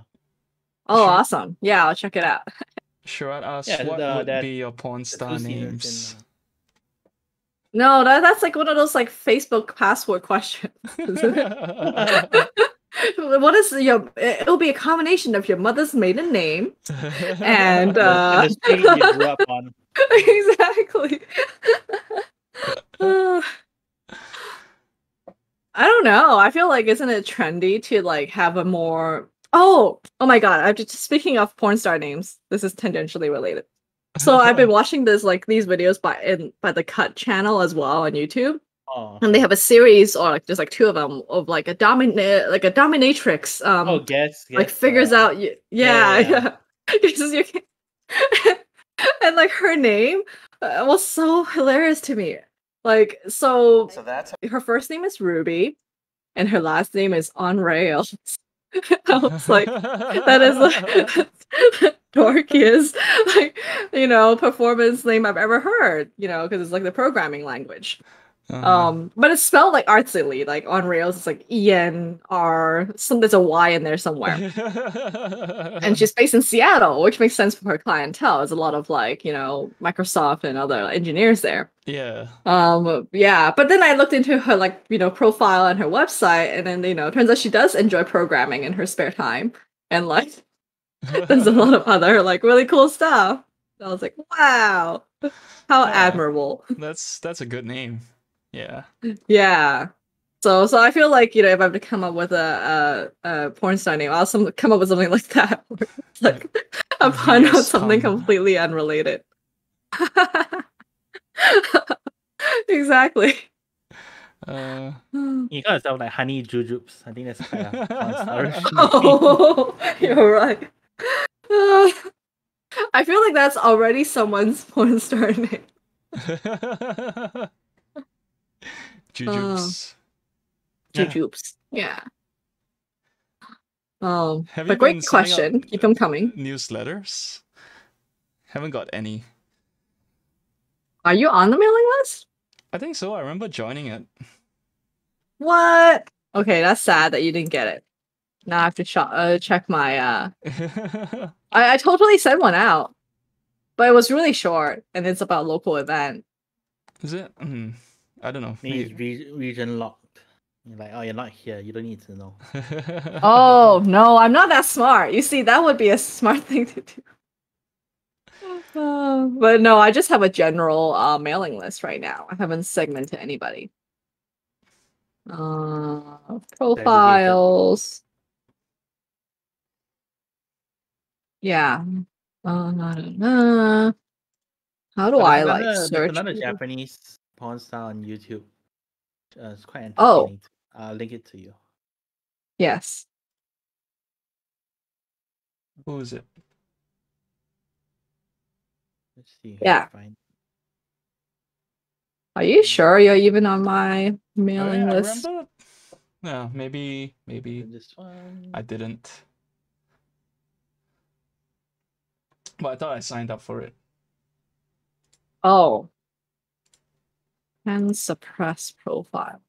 A: Oh, awesome! Yeah, I'll check it out.
B: Sherrod asked, what would be your porn star names?
A: No, that's like one of those like Facebook password questions. What is your? It'll be a combination of your mother's maiden name and
C: the street you grew up on.
A: Exactly. I don't know. I feel like isn't it trendy to like have a more Oh my god! I'm just speaking of porn star names. This is tangentially related. So I've been watching these videos by the Cut channel as well on YouTube, and they have a series or like there's like two of them of like a dominatrix.
C: Like
A: figures out yeah. And like her name was so hilarious to me. Like so that's her first name is Ruby, and her last name is On Rails. I was like, that is the dorkiest, performance name I've ever heard, because it's like the programming language. But it's spelled like artsily, like on Rails, it's like ENR, there's a Y in there somewhere. And she's based in Seattle, which makes sense for her clientele. There's a lot of Microsoft and other engineers there.
B: Yeah.
A: Yeah. But then I looked into her profile and her website, and then turns out she does enjoy programming in her spare time, and there's a lot of other really cool stuff. I was like, wow, how admirable.
B: That's a good name. Yeah.
A: Yeah. So I feel like if I have to come up with a porn star name, I'll come up with something like that, like a pun on something completely unrelated. Exactly.
C: You gotta sound like Honey Jujubes. I think that's kind of fun.
A: Oh, you're right. I feel like that's already someone's porn star name.
B: Jujubes.
A: Jujubes. Yeah. But great question. Keep them coming.
B: Newsletters? Haven't got any.
A: Are you on the mailing list?
B: I think so. I remember joining it.
A: What? Okay, that's sad that you didn't get it. Now I have to check my I totally sent one out, but it was really short, and it's about local event.
B: Is it? I don't know.
C: Maybe region locked. You're like, oh, you're not here. You don't need to know.
A: Oh no, I'm not that smart. You see, that would be a smart thing to do. But no, I just have a general mailing list right now. I haven't segmented anybody. Profiles. Yeah. How do I like
C: there's
A: search?
C: another Japanese porn star on YouTube. It's quite
A: Oh,
C: entertaining. I'll link it to you.
A: yes.
B: Who is it?
C: Let's see if I
A: Yeah.
C: can find.
A: Are you sure you're even on my
B: Oh,
A: mailing
B: yeah, I
A: list?
B: remember. Yeah, maybe
C: This one.
B: I didn't. But I thought I signed up for it.
A: Oh. And suppress profile.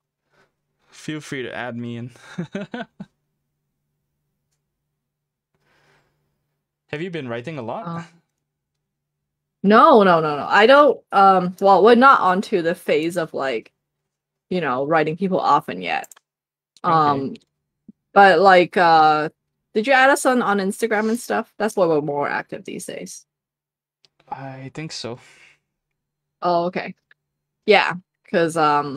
B: Feel free to add me in. Have you been writing a lot?
A: No. I don't well, we're not onto the phase of like, writing people often yet.
B: Okay.
A: But like did you add us on Instagram and stuff? That's why we're more active these days.
B: I think so.
A: Oh, okay. Yeah, because my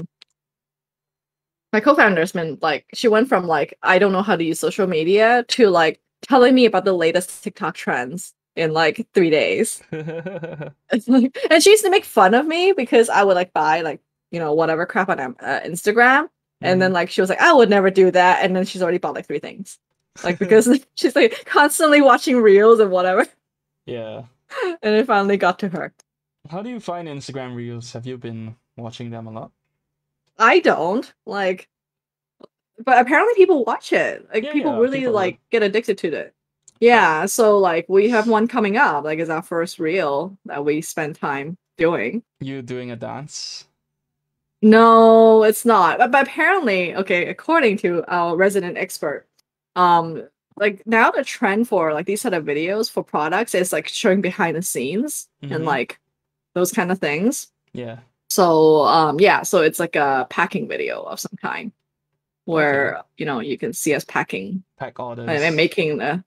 A: co-founder's been like, she went from like, I don't know how to use social media to like telling me about the latest TikTok trends in like 3 days. It's like, and she used to make fun of me because I would like buy like, whatever crap on Instagram. And then like she was like, I would never do that. And then she's already bought like 3 things. Like because she's like constantly watching reels and whatever.
B: Yeah.
A: And it finally got to her.
B: How do you find Instagram Reels? Have you been watching them a lot?
A: I don't like, but apparently people watch it. Like people
B: Yeah,
A: really
B: people
A: like
B: do.
A: get addicted to it. Yeah, so like we have one coming up. Like it's our first reel that we spend time doing.
B: You doing a dance?
A: No, it's not. But apparently, okay, according to our resident expert, like now the trend for like these sort of videos for products is like showing behind the scenes and like those kind of things.
B: Yeah.
A: So yeah, so it's like a packing video of some kind where you can see us packing
B: Pack orders
A: and making the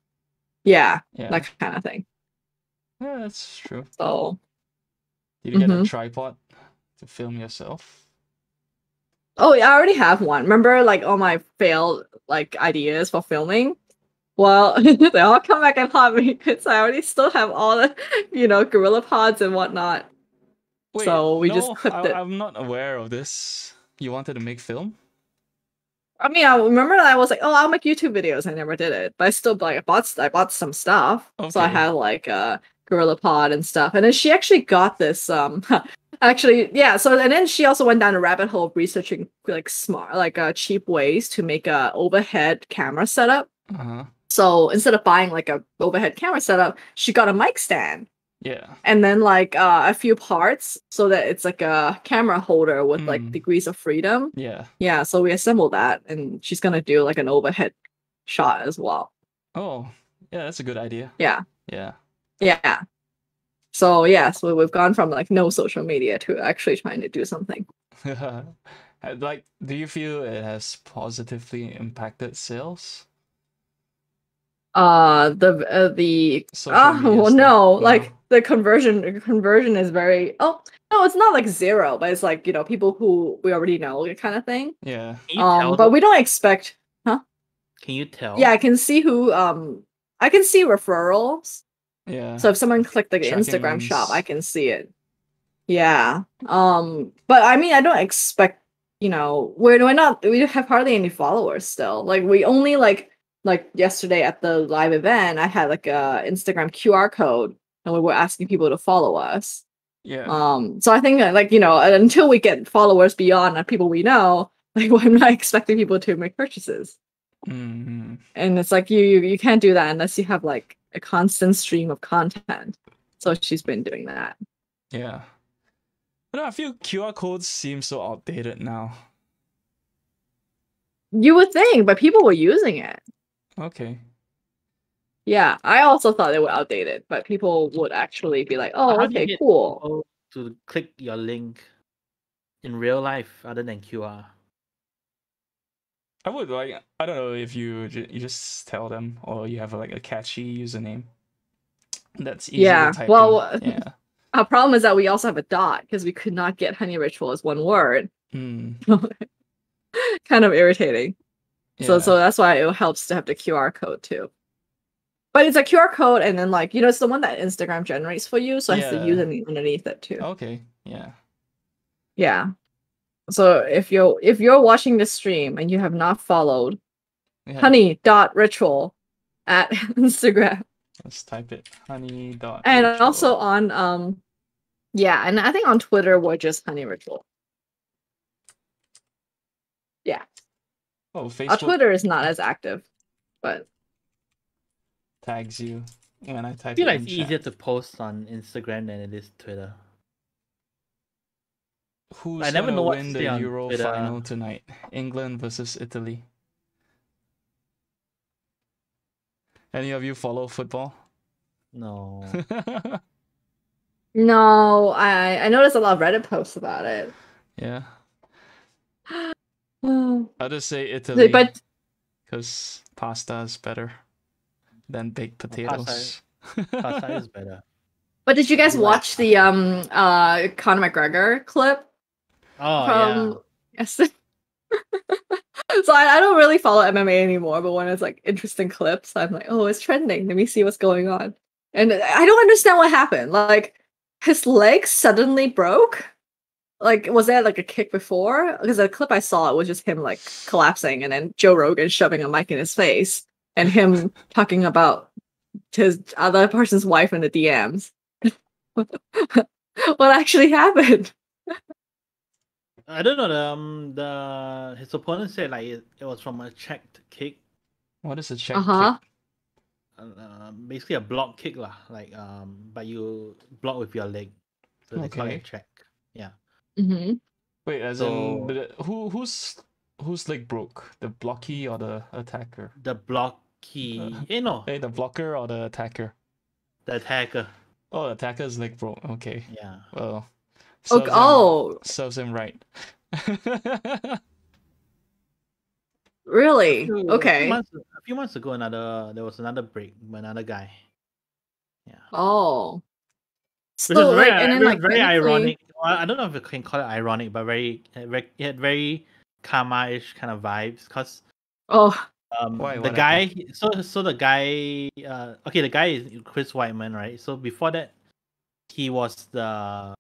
A: that kind of thing.
B: Yeah, that's true.
A: So
B: did you get a tripod to film yourself?
A: Oh, yeah, I already have one. Remember like all my failed like ideas for filming? Well, they all come back and haunt me because I already still have all the, gorilla pods and whatnot.
B: Wait,
A: so we just clipped it.
B: I'm not aware of this. You wanted to make film?
A: I mean, I remember that I was like, oh, I'll make YouTube videos. I never did it, but I still like I bought some stuff.
B: Okay.
A: So I had like a gorilla pod and stuff. And then she actually got this actually, yeah. So and then she also went down a rabbit hole of researching like smart, like cheap ways to make a overhead camera setup. So instead of buying like a overhead camera setup, she got a mic stand.
B: Yeah.
A: And then like a few parts so that it's like a camera holder with like degrees of freedom.
B: Yeah.
A: Yeah, so we assembled that and she's gonna do like an overhead shot as well.
B: Oh, yeah, that's a good idea.
A: Yeah.
B: Yeah.
A: Yeah. So yeah, so we've gone from like no social media to actually trying to do something.
B: Like, do you feel it has positively impacted sales?
A: The well, no, like the conversion is very no, it's not like 0, but it's like people who we already know kind of thing.
B: Yeah.
A: But we don't expect, huh?
C: Can you tell?
A: Yeah, I can see who I can see referrals.
B: Yeah.
A: So if someone clicked the Instagram shop, I can see it. Yeah. But I mean I don't expect, we have hardly any followers still. Like we only like yesterday at the live event, I had like a Instagram QR code and we were asking people to follow us.
B: Yeah.
A: So I think like, until we get followers beyond people we know, like I'm not expecting people to make purchases. And it's like you can't do that unless you have like a constant stream of content. So she's been doing that.
B: Yeah. But I feel QR codes seem so outdated now.
A: You would think, but people were using it.
B: Okay.
A: Yeah, I also thought they were outdated, but people would actually be like, "Oh, okay, cool."
C: To click your link in real life other than QR.
B: I would like, I don't know if you just tell them or you have like a catchy username. That's easy to type in. Yeah.
A: Our problem is that we also have a dot because we could not get honey ritual as one word. Kind of irritating. Yeah. So that's why it helps to have the QR code too. But it's a QR code, and then like it's the one that Instagram generates for you, so it has the
B: Yeah.
A: username underneath it too.
B: Okay. Yeah.
A: Yeah. So if you're watching this stream and you have not followed honey.ritual at Instagram.
B: Let's type it. honey.ritual.
A: And also on and I think on Twitter we're just honey ritual. Yeah.
B: Oh, Facebook.
A: Our Twitter is not as active, but
B: tags you when I type.
C: I feel like it's easier to post on Instagram than it is Twitter.
B: Who's gonna win the Euro final tonight? England versus Italy. Any of you follow football?
C: No.
A: No, I noticed a lot of Reddit posts about it.
B: Yeah. I'll just say Italy, but because pasta is better than baked potatoes.
C: Pasta is better.
A: But did you guys watch the Conor McGregor clip?
C: Oh,
A: yes. So I don't really follow MMA anymore, but when it's like interesting clips, I'm like, oh, it's trending. Let me see what's going on. And I don't understand what happened. Like his leg suddenly broke. Like, was there like a kick before? Because the clip I saw, it was just him like collapsing, and then Joe Rogan shoving a mic in his face, and him talking about his other person's wife in the DMs. What actually happened?
C: I don't know. His opponent said like it was from a checked kick.
B: What is a checked kick?
C: Basically a block kick lah. Like but you block with your leg, so they call it a check. Yeah.
A: Mm-hmm.
B: Wait, as in whose leg broke? The blocky or the attacker?
C: The blocky. No.
B: Hey, the blocker or the attacker?
C: The attacker.
B: Oh, the attacker's leg broke. Okay.
C: Yeah.
B: Well.
C: Serves
B: him right.
A: Really? Okay.
C: A few months ago, there was another break by another guy. Yeah.
A: Oh.
C: So it was very ironic. Well, I don't know if you can call it ironic, but it had very karma-ish kind of vibes. Cause the guy, so the guy, the guy is Chris Weidman, right? So before that, he was the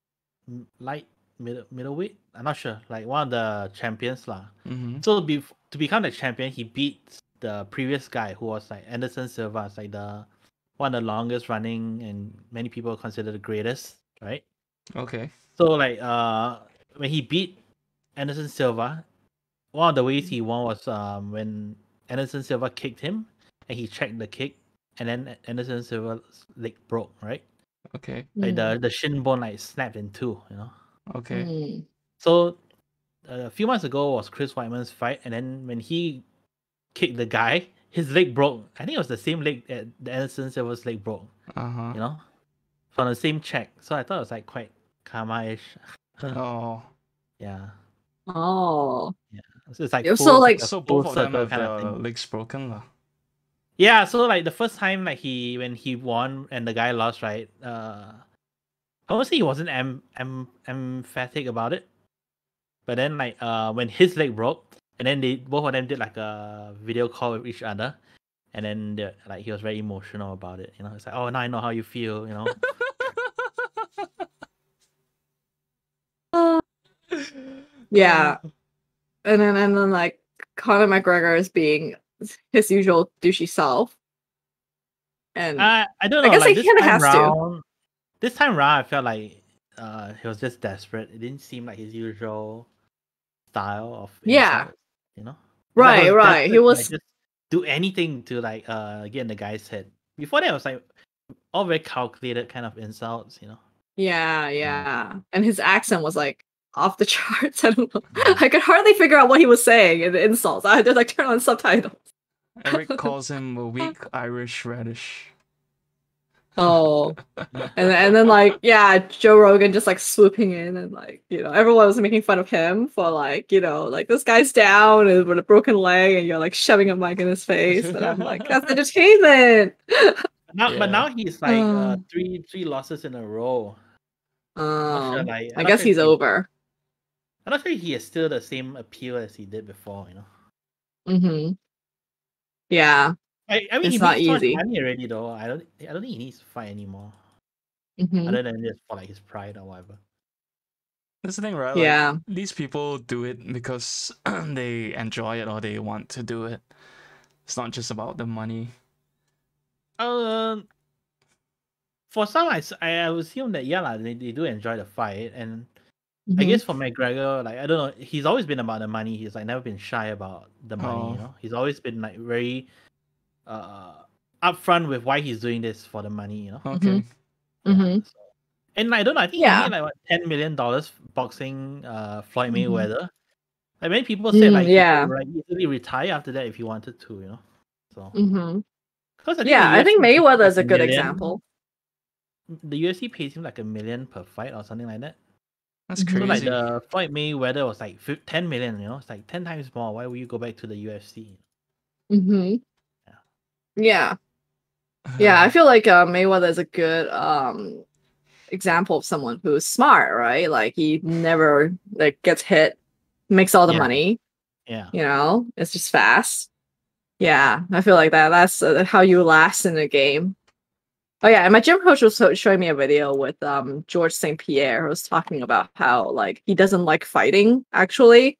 C: light middleweight. I'm not sure, like one of the champions lah.
B: Mm-hmm.
C: So to become the champion, he beat the previous guy who was like Anderson Silva, it's like one of the longest running and many people consider the greatest, right?
B: Okay.
C: So like when he beat Anderson Silva, one of the ways he won was when Anderson Silva kicked him and he checked the kick, and then Anderson Silva's leg broke, right?
B: Okay.
C: Like the shin bone like snapped in two, you know.
B: Okay.
C: So a few months ago was Chris Weidman's fight, and then when he kicked the guy, his leg broke. I think it was the same leg that the Anderson Silva's leg broke.
B: Uh-huh.
C: You know, from the same check. So I thought it was like quite karma-ish.
B: Oh.
C: Yeah.
A: Oh.
C: Yeah. So it's like
B: so both of them have their legs broken lah.
C: Yeah. So like the first time like when he won and the guy lost, right? Honestly, he wasn't emphatic about it. But then like when his leg broke, and then both of them did like a video call with each other, and then like he was very emotional about it. You know, it's like, oh, now I know how you feel. You know.
A: Yeah, and then like Conor McGregor is being his usual douchey self, and
C: I don't know.
A: I guess
C: like,
A: he kind of has to.
C: This time around, I felt like he was just desperate. It didn't seem like his usual style of insult, you know.
A: Right. He was
C: like, just do anything to like get in the guy's head. Before that, it was like all very calculated kind of insults, you know.
A: Yeah. And his accent was like off the charts. I don't know. I could hardly figure out what he was saying in the insults. I had to like turn on subtitles.
B: Eric calls him a weak Irish radish.
A: Oh, and then like Joe Rogan just like swooping in, and like everyone was making fun of him for like like this guy's down and with a broken leg, and you're like shoving a mic in his face, and I'm like, that's entertainment.
C: But now he's like three losses in a row.
A: Sure, like, I guess he's over.
C: I'm not sure he has still the same appeal as he did before, you know.
A: Mm-hmm. Yeah.
C: I mean,
A: It's
C: he
A: not
C: makes so much
A: easy.
C: money already, though. I don't think he needs to fight anymore,
A: Mm-hmm.
C: other than just for like his pride or whatever.
B: That's the thing, right?
A: Yeah.
B: Like, these people do it because they enjoy it or they want to do it. It's not just about the money.
C: For some, I assume that they do enjoy the fight, and I
A: Mm-hmm.
C: guess for McGregor, like I don't know, he's always been about the money. He's like never been shy about the money. You know, he's always been like very upfront with why he's doing this for the money. You know.
B: Okay.
C: Yeah.
A: Mm-hmm.
C: So, and I don't know. I think he
A: Yeah.
C: made like what, $10 million boxing Floyd
A: Mm-hmm.
C: Mayweather. Like many people said, like he
A: Yeah.
C: could like easily retire after that if he wanted to. You know. So.
A: Mm-hmm.
C: Because
A: I think Mayweather is a good
C: million.
A: example.
C: The UFC pays him like $1 million per fight or something like that.
B: That's
A: Mhm.
B: crazy.
C: So like the Floyd Mayweather was like 10 million. You know, it's like 10 times more. Why would you go back to the UFC?
A: Mm-hmm. Yeah. Yeah, I feel like Mayweather is a good example of someone who's smart, right? Like he never like gets hit, makes all the money.
C: Yeah.
A: You know, it's just fast. Yeah, I feel like that's how you last in the game. Oh yeah, and my gym coach was showing me a video with George St. Pierre, who was talking about how like he doesn't like fighting actually.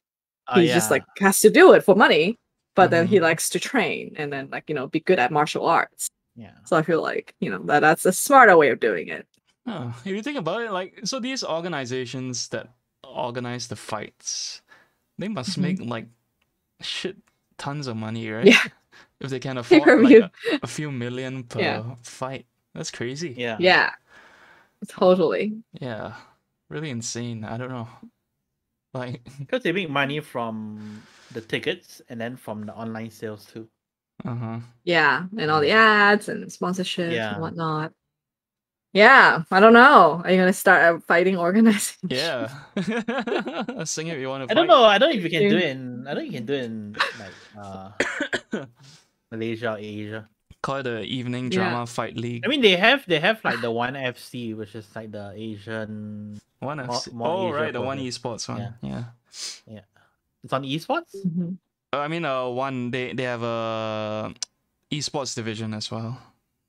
A: He just like has to do it for money, but then he likes to train and then like, you know, be good at martial arts.
C: Yeah.
A: So I feel like, you know, that's a smarter way of doing it.
B: Oh, if you think about it, like, so these organizations that organize the fights, they must make like shit tons of money, right?
A: Yeah.
B: If they can afford like a few million per fight. That's crazy.
C: Yeah.
A: Yeah. Totally.
B: Yeah. Really insane. I don't know. Like,
C: because they make money from the tickets and then from the online sales too.
A: Yeah, and all the ads and sponsorships and whatnot. Yeah, I don't know. Are you gonna start a fighting organization?
B: Yeah. Sing if you want to fight.
C: I don't know. I don't know if you can do it in. I don't think you can do it in like Malaysia or Asia.
B: Call it the Evening Drama Fight League.
C: I mean, they have like the One FC, which is like the Asian
B: One FC.
C: more
B: Asia right, the
C: project.
B: One Esports one. Yeah.
C: It's on esports.
B: I mean, one they have a esports division as well.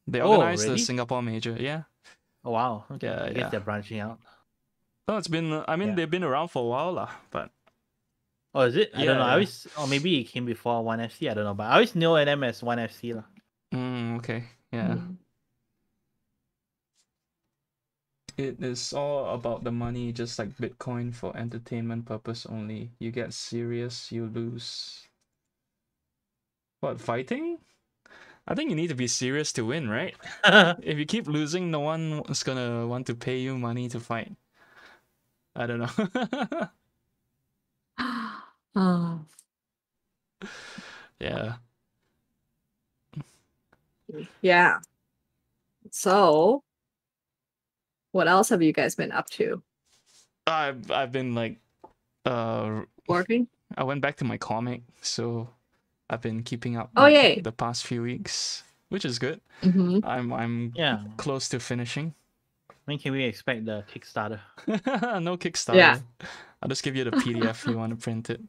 B: They organize the Singapore major. Yeah.
C: Oh wow. Okay.
B: Yeah,
C: I guess they're branching out.
B: No, it's been. I mean, they've been around for a while, lah. But.
C: Oh, is it? I don't know. I always, or maybe it came before One FC. I don't know, but I always know them as One FC, lah.
B: Okay. Yeah. It is all about the money, just like Bitcoin, for entertainment purpose only. You get serious, you lose. What, fighting? I think you need to be serious to win, right? If you keep losing, no one is gonna want to pay you money to fight. I don't know. Yeah.
A: Yeah. So, what else have you guys been up to?
B: I've been like
A: working.
B: I went back to my comic, so I've been keeping up the past few weeks, which is good. I'm close to finishing.
C: When can we expect the Kickstarter?
B: No Kickstarter. Yeah. I'll just give you the PDF if you want to print it.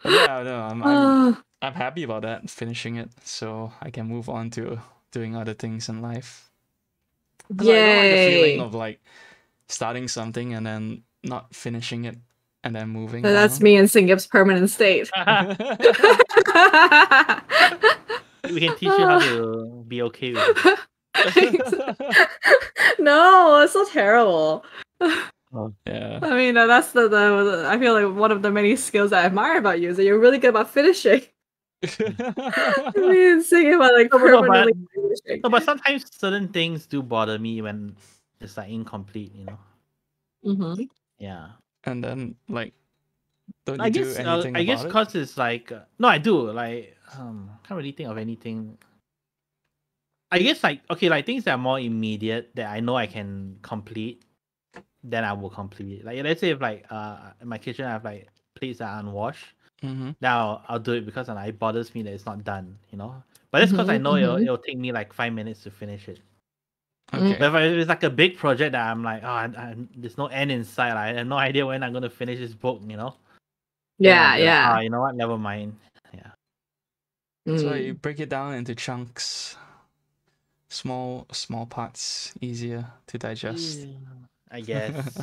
B: Yeah, no, I'm happy about that, finishing it, so I can move on to doing other things in life. Yay! I don't like the feeling of like starting something and then not finishing it and then moving.
A: So that's me in Singap's permanent state.
C: We can teach you how to be okay with it.
A: No, it's so terrible.
C: Oh,
B: yeah.
A: I mean, that's the I feel like one of the many skills I admire about you is that you're really good about finishing. I mean, singing about like permanently finishing.
C: No, but sometimes certain things do bother me when it's like incomplete, you know. Yeah.
B: And then like, don't you do anything about it?
C: I guess because it's like no, I do like can't really think of anything. I guess like okay, like things that are more immediate that I know I can complete, then I will complete it. Like let's say if like in my kitchen I have like plates that are unwashed, now I'll do it because it bothers me that it's not done, you know. But that's because I know it'll take me like 5 minutes to finish it.
B: Okay.
C: But if it's like a big project that I'm like, there's no end in sight. I have no idea when I'm gonna finish this book, you know.
A: Yeah.
C: You know what? Never mind.
B: So you break it down into chunks, small parts, easier to digest.
C: I guess.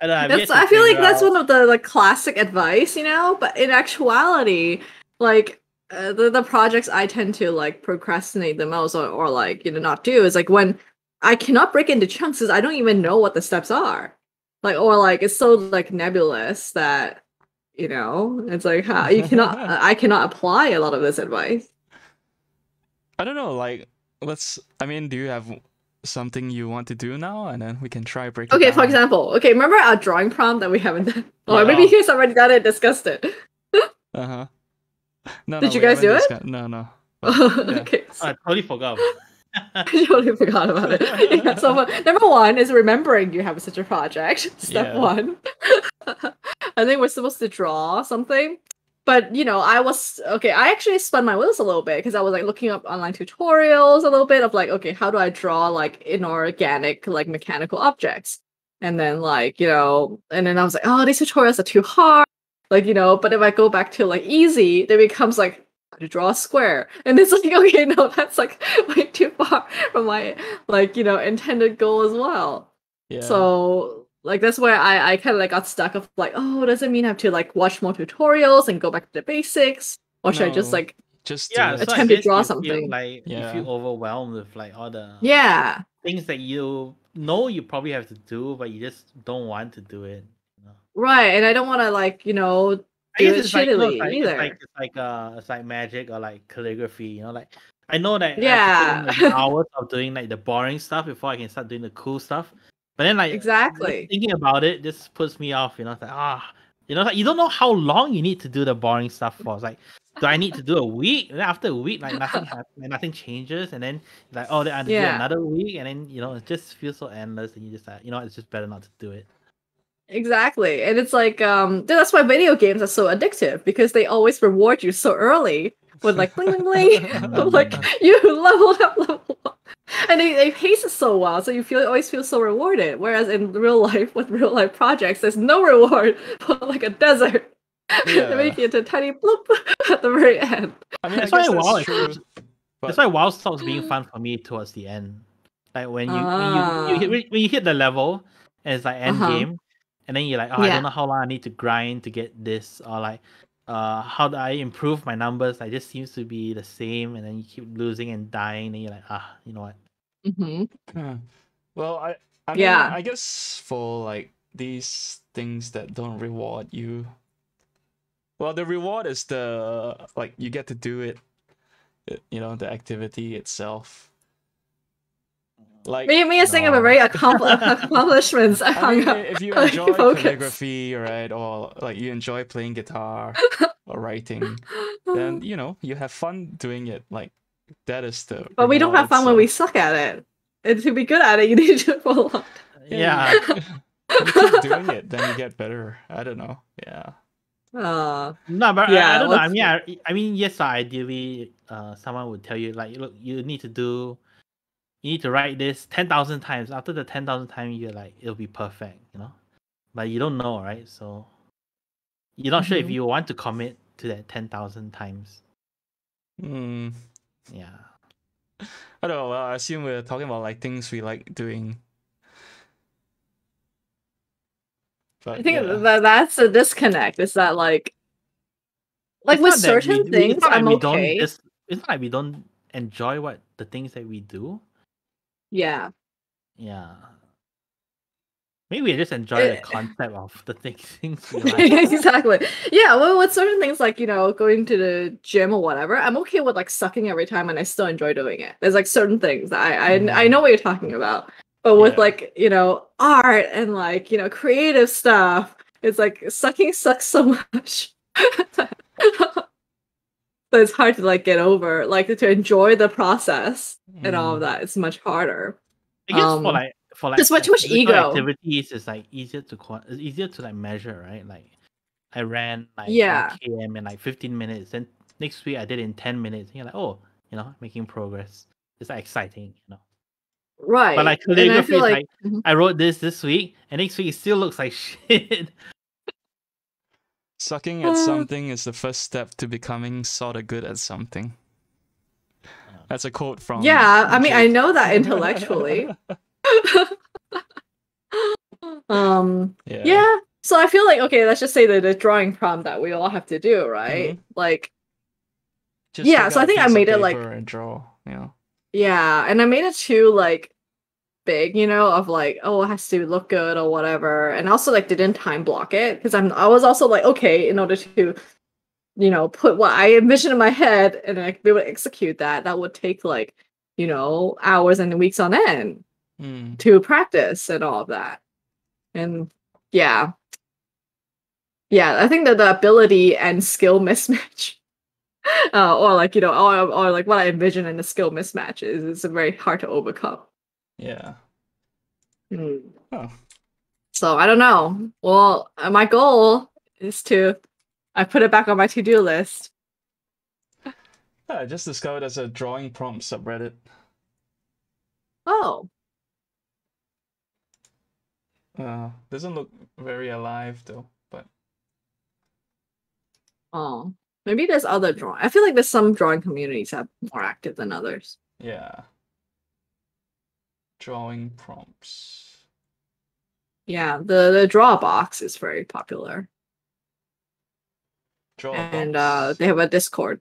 A: I feel like that's one of the classic advice, you know. But in actuality, like the projects I tend to like procrastinate the most, or like not do, is like when I cannot break into chunks, because I don't even know what the steps are, like, or like it's so like nebulous that it's like how you cannot I cannot apply a lot of this advice.
B: I don't know, like I mean, do you have something you want to do now, and then we can try break it down.
A: For example, remember our drawing prompt that we haven't done? Or maybe you guys already done it, discussed it.
B: No,
A: Did you guys do it?
B: No.
C: Okay. I totally forgot.
A: I totally forgot about it. Yeah, so number one is remembering you have such a project. Step one. I think we're supposed to draw something. But I actually spun my wheels a little bit because I was like looking up online tutorials a little bit of like, okay, how do I draw like inorganic like mechanical objects? And then like, and then I was like, oh, these tutorials are too hard. Like, but if I go back to like easy, then it becomes like how to draw a square. And it's like, okay, no, that's like way too far from my like, intended goal as well. Yeah. So like that's where I kind of like got stuck of like, oh, does it mean I have to like watch more tutorials and go back to the basics, or should I just like attempt to draw something?
C: You feel overwhelmed with like all the things that you probably have to do, but you just don't want to do it.
A: Right, and I don't want to like do it shittily either.
C: It's like magic or like calligraphy, like I know that I have to put in, like, hours of doing like the boring stuff before I can start doing the cool stuff. But then like
A: exactly
C: thinking about it just puts me off, it's like like you don't know how long you need to do the boring stuff for. It's like, do I need to do a week? And then after a week, like nothing happens, nothing changes, and then like, oh, then I have to do another week, and then it just feels so endless, and you just it's just better not to do it.
A: Exactly. And it's like that's why video games are so addictive, because they always reward you so early with like bling bling bling. Like you leveled up. And they pace it so well, so you always feel so rewarded. Whereas in real life, with real life projects, there's no reward but like a desert. They make it into a tiny bloop at the very end.
C: I mean, that's why WoW stops being fun for me towards the end. Like when you hit the level and it's like end game, and then you're like, I don't know how long I need to grind to get this, or like how do I improve my numbers? Like just seems to be the same, and then you keep losing and dying, and you're like, you know what?
B: Well, I mean, I guess for like these things that don't reward you, well, the reward is the like you get to do it, the activity itself. Like
A: me a thing of a very accomplishments.
B: I mean, if you enjoy calligraphy, right, or like you enjoy playing guitar or writing, then you have fun doing it. Like that is the.
A: But we don't have fun when we suck at it. And to be good at it, you need to do it for a long time.
C: Yeah.
B: You keep doing it, then you get better. I don't know. Yeah.
C: No, but I don't know. I mean, yes, ideally, someone would tell you like, look, you need to write this 10,000 times. After the 10,000 times, you're like, it'll be perfect, But you don't know, right? So you're not sure if you want to commit to that 10,000 times. Yeah.
B: I don't know. Well, I assume we're talking about like things we like doing.
A: But, I think that's a disconnect. Is that like with certain things, I'm okay.
C: It's not like we don't enjoy the things that we do.
A: Yeah.
C: Yeah. Maybe we just enjoy the concept of the things we like.
A: Exactly. Yeah, well, with certain things like, going to the gym or whatever, I'm okay with like sucking every time and I still enjoy doing it. There's like certain things that I know what you're talking about. But with like, art and like, creative stuff, it's like sucking sucks so much. But it's hard to like get over, like to enjoy the process and all of that. It's much harder.
C: I guess for like
A: there's too much ego.
C: Activities is like easier to like measure, right? Like I ran like 1 km in like 15 minutes, then next week I did it in 10 minutes. And you're like, oh, making progress. It's like exciting,
A: Right.
C: But like calligraphy, like I wrote this week, and next week it still looks like shit.
B: Sucking at something is the first step to becoming sort of good at something. That's a quote from.
A: Yeah, I mean,
B: Jake.
A: I know that intellectually. Yeah. So I feel like, okay, let's just say the drawing prompt that we all have to do, right? Like,
B: just
A: yeah. So I think I made it like
B: and draw.
A: Yeah, and I made it too like big, of like, oh, it has to look good or whatever, and also like didn't time block it because I was also like, okay, in order to put what I envisioned in my head and I be able to execute that would take like hours and weeks on end to practice and all of that. And yeah, I think that the ability and skill mismatch or like or like what I envision in the skill mismatch is very hard to overcome.
B: Yeah.
A: Oh. So I don't know. Well, my goal is I put it back on my to-do list.
B: I just discovered there's a drawing prompt subreddit.
A: Oh.
B: Doesn't look very alive though, but.
A: Oh, maybe there's other drawing. I feel like there's some drawing communities that are more active than others.
B: Yeah. Drawing prompts.
A: Yeah, the draw box is very popular. And they have a Discord.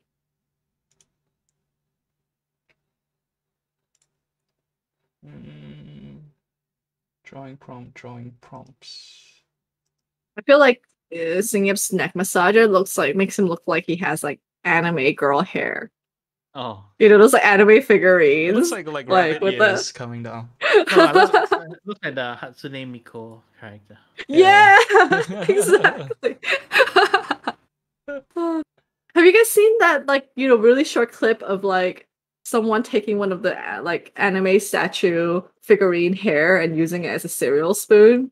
B: Drawing prompts.
A: I feel like Singip's neck massager makes him look like he has like anime girl hair.
C: Oh.
A: Those like anime figurines.
B: It looks like rabbit ears coming down.
C: No, look at the Hatsune Miku character.
A: Yeah, exactly. Have you guys seen that really short clip of like someone taking one of the like anime statue figurine hair and using it as a cereal spoon?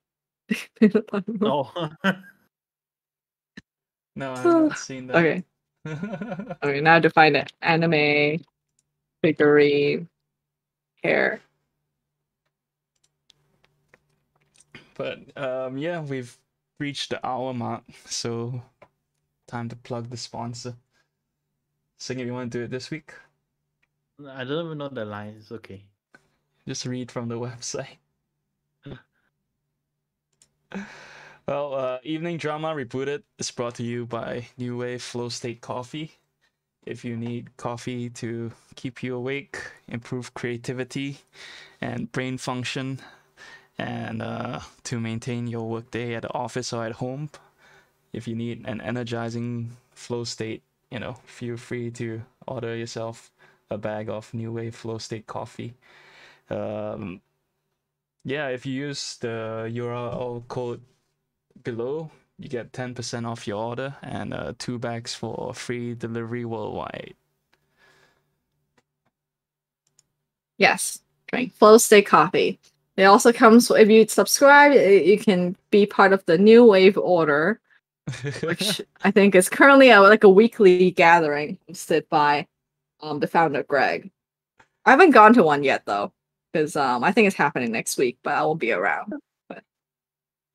C: No.
B: No, I've not seen that.
A: Okay. Okay, now to find it. Anime figurine hair.
B: But yeah, we've reached the hour mark, so time to plug the sponsor. Singip, you want to do it this week?
C: I don't even know the line. It's okay.
B: Just read from the website. Well, Evening Drama Rebooted is brought to you by New Wave Flow State Coffee. If you need coffee to keep you awake, improve creativity and brain function, and to maintain your workday at the office or at home, if you need an energizing flow state, feel free to order yourself a bag of New Wave Flow State Coffee. Yeah, if you use the URL code below, you get 10% off your order and 2 bags for free delivery worldwide.
A: Yes, drink Flow State Coffee. It also comes, if you subscribe, you can be part of the New Wave Order, which I think is currently like a weekly gathering hosted by the founder, Greg. I haven't gone to one yet, though, because I think it's happening next week, but I won't be around. But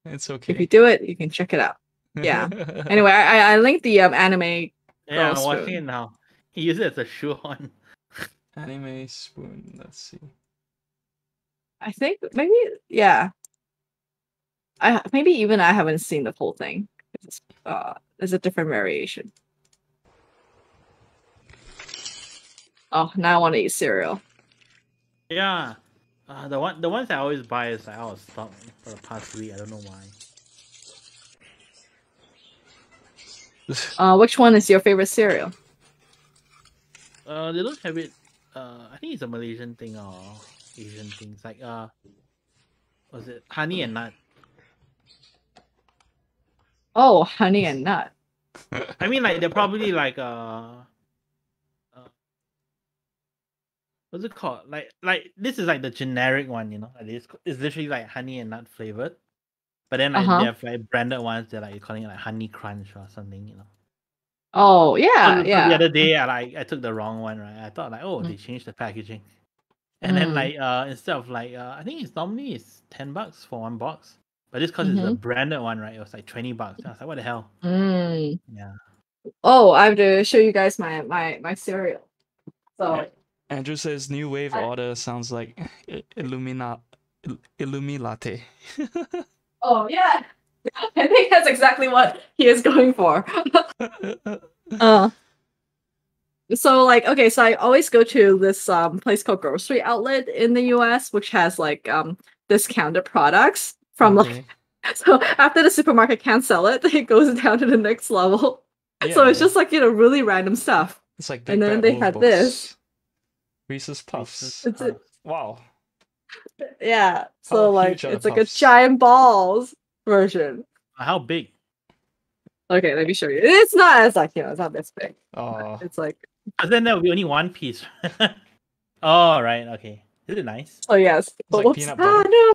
B: it's okay.
A: If you do it, you can check it out. Yeah. Anyway, I linked the anime.
C: Yeah, I'm watching it now. He uses it as a shoehorn.
B: Anime spoon. Let's see.
A: I think maybe, yeah. Maybe even I haven't seen the whole thing. There's a different variation. Oh, now I want to eat cereal.
C: Yeah, the ones I always buy is out of stock for the past week. I don't know
A: why. Which one is your favorite cereal?
C: They don't have it. I think it's a Malaysian thing or Asian things. Like was it honey and nut?
A: Oh, honey and nut.
C: I mean, like they're probably like what's it called? Like this is like the generic one, Like it's literally like honey and nut flavored. But then like they have like branded ones that like calling it like honey crunch or something,
A: Oh yeah,
C: so
A: yeah.
C: The other day I took the wrong one, right? I thought like, oh, they changed the packaging. And then like instead of like I think it's normally $10 for one box. But just because it's a branded one, right? It was like $20. I was like, what the hell? Yeah.
A: Oh, I have to show you guys my cereal. So
B: Andrew says new wave order sounds like Illuminati.
A: Oh yeah, I think that's exactly what he is going for. So like, okay, so I always go to this place called Grocery Outlet in the US, which has like discounted products from like so after the supermarket can't sell it, it goes down to the next level. Yeah. So it's just like, you know, really random stuff.
B: It's like
A: and then they had this
B: Reese's Puffs.
A: Wow. Yeah. So like it's like a giant balls version.
C: How big?
A: Okay, let me show you. It's not as like, you know, it's not this big.
B: Oh.
A: It's like
C: then there will be only one piece. Oh right, okay. Is it nice?
A: Oh yes.
B: It's like peanut butter.
A: No.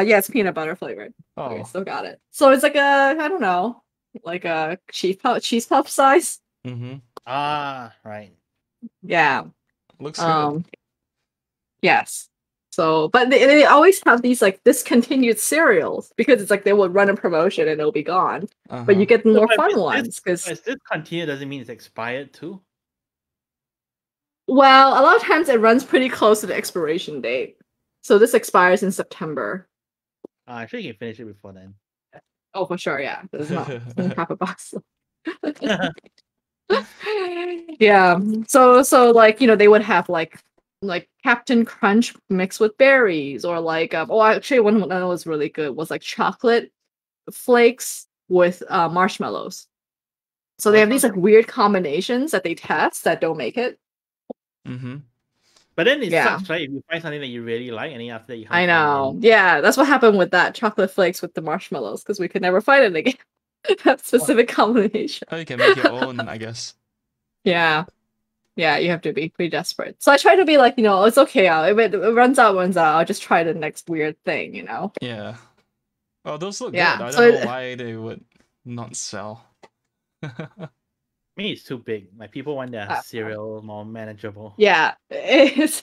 A: Yeah, it's peanut butter flavored.
B: Oh.
A: Okay, still got it. So it's like a, I don't know, like a cheese puff size.
B: Mm-hmm.
C: Ah, right.
A: Yeah.
B: Looks good.
A: Yes. So, but they always have these like discontinued cereals because it's like they would run a promotion and it'll be gone. But you get more fun ones because
C: it's discontinued doesn't mean it's expired too.
A: Well, a lot of times it runs pretty close to the expiration date. So this expires in September.
C: I'm sure you can finish it before then.
A: Oh, for sure, yeah. There's not half a box. Yeah. So like, you know, they would have like Captain Crunch mixed with berries, or like actually one that was really good was like chocolate flakes with marshmallows. So they have these like weird combinations that they test that don't make it.
B: Mm-hmm.
C: But then it sucks, right? If you find something that you really like, and then after that you
A: I know. Yeah, that's what happened with that chocolate flakes with the marshmallows, because we could never find it again. That specific combination.
B: Oh, you can make your own, I guess.
A: Yeah. Yeah, you have to be pretty desperate. So I try to be like, you know, it's okay. If it runs out, I'll just try the next weird thing, you know?
B: Yeah. Oh, those look good. I don't know why they would not sell.
C: Me, it's too big. Like people want their cereal more manageable.
A: Yeah, it's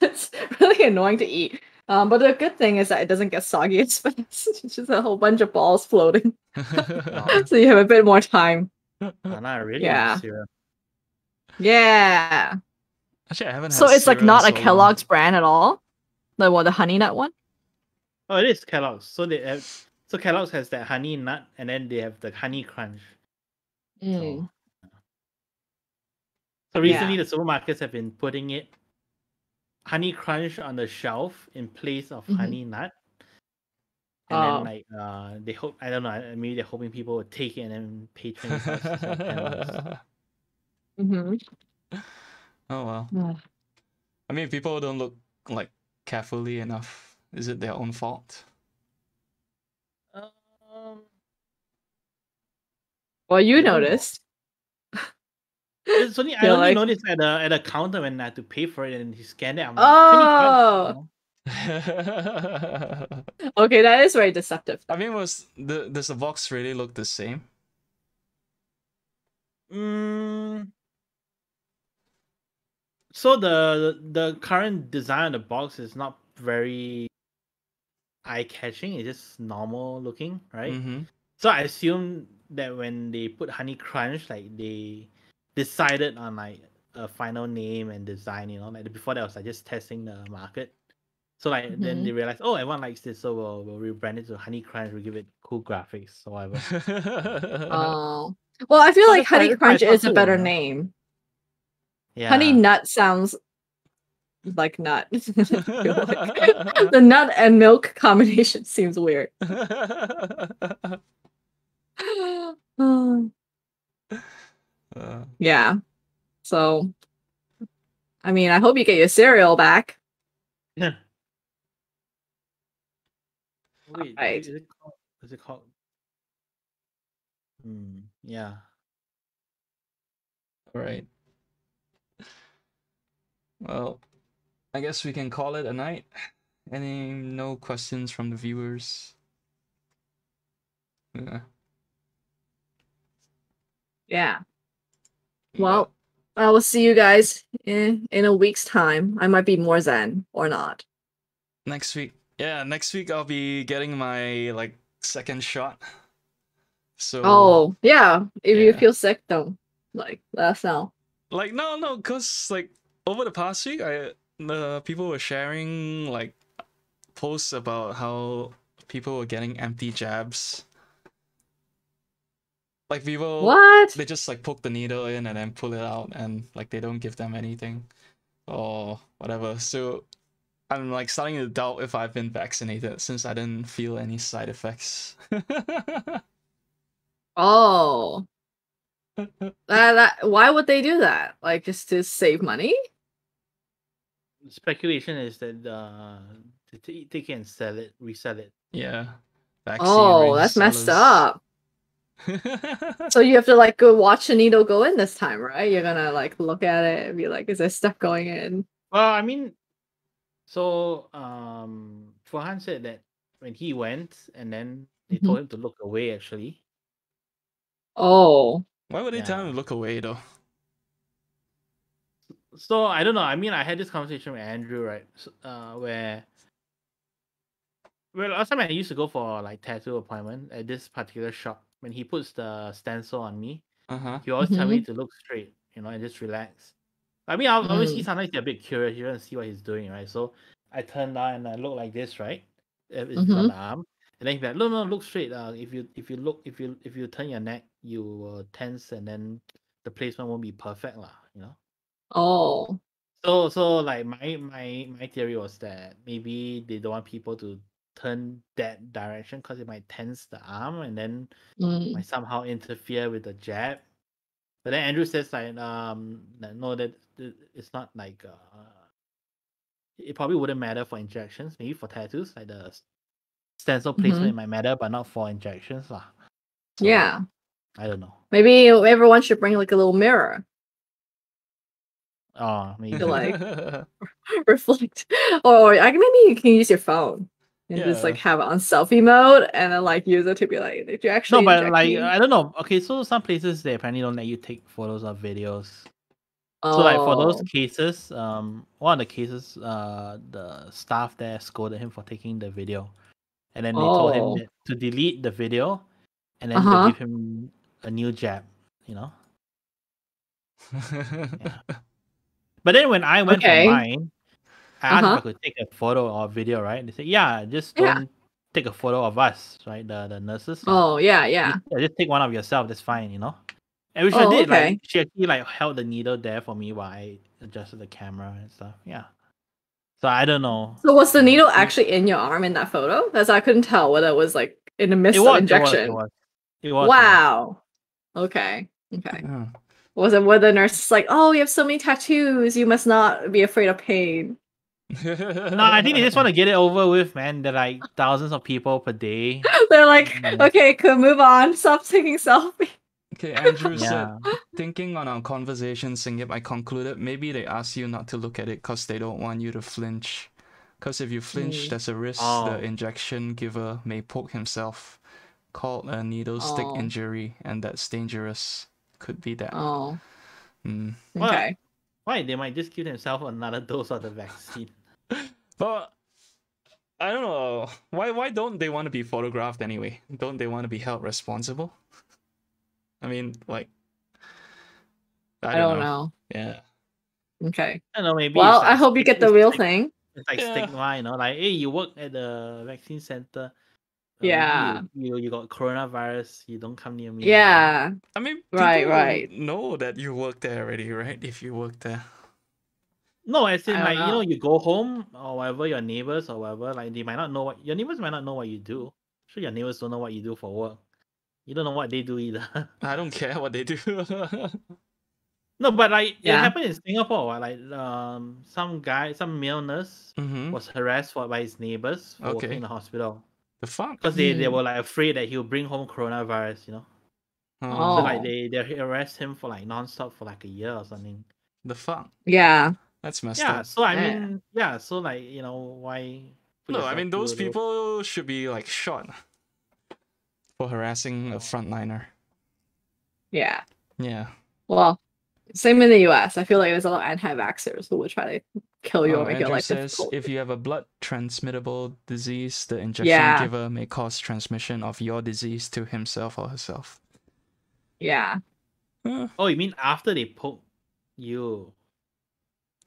A: really annoying to eat. But the good thing is that it doesn't get soggy as fast. It's just a whole bunch of balls floating. So you have a bit more time.
C: Not really. Yeah. Cereal.
A: Yeah.
B: Actually, I haven't.
A: So it's like not a Kellogg's brand at all. The honey nut one.
C: Oh, it is Kellogg's. So they have. So Kellogg's has that honey nut, and then they have the honey crunch. So recently, the supermarkets have been putting it honey crunch on the shelf in place of honey nut. And then like they hope, I don't know, maybe they're hoping people would take it and then pay 20 cents.
B: Oh well. I mean, people don't look like carefully enough. Is it their own fault?
A: Well, you noticed.
C: It's only I only noticed at a counter when I had to pay for it and he scanned it. I'm like,
A: okay, that is very deceptive.
B: I mean, does the box really look the same?
C: So the current design of the box is not very eye-catching. It's just normal looking, right?
B: Mm-hmm.
C: So I assume that when they put Honey Crunch, like they decided on like a final name and design, you know, like before that was like just testing the market. So like then they realized, oh, everyone likes this, so we'll rebrand it to Honey Crunch. We'll give it cool graphics or whatever.
A: Oh, well, I feel like Honey Crunch is a better name. Yeah. Honey Nut sounds like nut. The nut and milk combination seems weird. Yeah. So, I mean, I hope you get your cereal back.
C: Yeah. Wait, right. Is it called? Yeah.
B: All right. Well, I guess we can call it a night. No questions from the viewers?
A: Yeah. Well, I will see you guys in a week's time. I might be more zen or not.
B: Next week. Yeah, next week I'll be getting my like second shot. So
A: oh yeah, if you feel sick, don't let us know.
B: Like no, cause like over the past week, people were sharing like posts about how people were getting empty jabs. Like people,
A: What?
B: they just like poke the needle in and then pull it out, and like they don't give them anything or whatever. So I'm like starting to doubt if I've been vaccinated since I didn't feel any side effects.
A: Oh. Why would they do that? Like just to save money?
C: Speculation is that they can sell it, resell it.
B: Yeah. Vaccine
A: Oh, that's messed up. So you have to like go watch a needle go in this time, right? You're gonna like look at it and be like, is there stuff going in?
C: Well, I mean, so Fuhan said that when he went and then they told him to look away actually.
A: Oh.
B: Why would they tell him to look away though?
C: So I don't know. I mean, I had this conversation with Andrew, right? Where last time I used to go for like tattoo appointment at this particular shop. When he puts the stencil on me, he always tell me to look straight, you know, and just relax. I mean, obviously sometimes you're a bit curious. You want to see what he's doing, right? So I turn down and I look like this, right? It's on the arm, and then he's like, no, look straight. If you turn your neck, you will tense, and then the placement won't be perfect, lah. You know.
A: Oh.
C: So like my theory was that maybe they don't want people to turn that direction because it might tense the arm and then might somehow interfere with the jab. But then Andrew says like no, that it's not like it probably wouldn't matter for injections. Maybe for tattoos, like the stencil placement might matter, but not for injections lah. So,
A: yeah.
C: I don't know.
A: Maybe everyone should bring like a little mirror.
C: Oh, maybe
A: to like reflect, or maybe you can use your phone and just like have it on selfie mode, and then like use it to be like, did you actually?
C: No, but like I don't know. Okay, so some places they apparently don't let you take photos or videos. So like for those cases, one of the cases, the staff there scolded him for taking the video, and then they told him that to delete the video, and then to give him a new jab. You know. Yeah. But then when I went for mine, I asked if I could take a photo or video, right? They said, yeah, just don't take a photo of us, right? The nurses.
A: Oh, yeah.
C: Just take one of yourself. That's fine, you know. And which I did. Like she actually like held the needle there for me while I adjusted the camera and stuff. Yeah. So I don't know.
A: So was the needle actually in your arm in that photo? Because I couldn't tell whether it was like in the midst of injection.
C: It was.
A: Wow. Okay. Was it where the nurse is like, oh, you have so many tattoos, you must not be afraid of pain?
C: No, I think they just want to get it over with, man. They're like thousands of people per day.
A: They're like, okay, could move on. Stop taking selfies.
B: Okay, Andrew said, thinking on our conversation, Singyip, I concluded maybe they ask you not to look at it because they don't want you to flinch. Because if you flinch, there's a risk the injection giver may poke himself, called a needle stick injury, and that's dangerous. Could be that.
A: Okay.
C: Why? They might just give themselves another dose of the vaccine.
B: But I don't know. Why don't they want to be photographed anyway? Don't they want to be held responsible? I mean, like, I don't know. Yeah.
A: Okay.
C: I don't know, maybe.
A: Well,
C: like
A: I hope you get the real thing.
C: It's like stigma, you know, like, hey, you work at the vaccine center.
A: Yeah.
C: You got coronavirus. You don't come near me.
A: Yeah.
B: I mean, people know that you work there already, right? If you work there.
C: No, as in like, you know, you go home or whatever, your neighbors or whatever, like they might not know your neighbors might not know what you do. Sure, your neighbors don't know what you do for work. You don't know what they do either.
B: I don't care what they do.
C: No, but like it happened in Singapore. Like some male nurse was harassed by his neighbors for working in the hospital.
B: The fuck?
C: Because they were like afraid that he'll bring home coronavirus, you know. So like they harassed him for like nonstop for like a year or something.
B: The fuck?
A: Yeah.
B: That's messed up.
C: Yeah, so I mean, so like, you know, why?
B: No, I mean those people should be like shot for harassing a frontliner.
A: Yeah.
B: Yeah.
A: Well, same in the US. I feel like there's a lot of anti-vaxxers who will try to kill you or make your life difficult.
B: If you have a blood transmittable disease, the injection giver may cause transmission of your disease to himself or herself.
A: Yeah.
C: Oh, you mean after they poke you?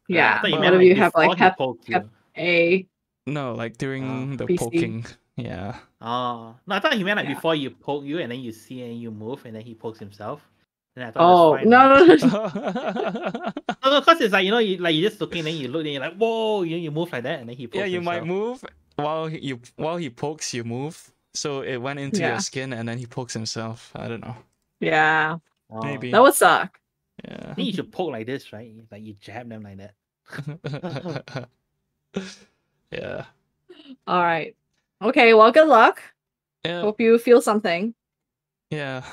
A: Yeah.
C: I thought you
A: What
C: meant
A: if
C: like
A: you have
C: before
A: like
C: he poked
A: hep
C: you.
A: A?
B: No, like during the
A: PC.
B: poking. Yeah.
C: Oh no, I thought he meant like
A: Yeah.
C: before you poke you and then you see and you move and then he pokes himself. And I thought
A: Oh
C: that's fine.
A: no!
C: No, because it's like, you know, you just looking and then you look and you're like, whoa, you move like that and then he pokes
B: Yeah, you
C: himself.
B: might move while he pokes, you move. So it went into your skin and then he pokes himself. I don't know.
A: Yeah.
B: Maybe.
A: That would suck.
B: Yeah.
C: I think you should poke like this, right? Like you jab them like that.
B: Yeah.
A: All right. Okay. Well, good luck.
B: Yeah.
A: Hope you feel something.
B: Yeah.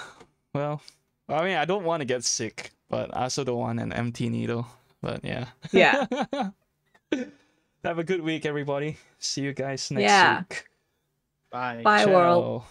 B: Well, I mean, I don't want to get sick, but I also don't want an empty needle. But yeah.
A: Yeah.
B: Have a good week, everybody. See you guys next week.
C: Bye.
A: Bye, world.
B: Ciao.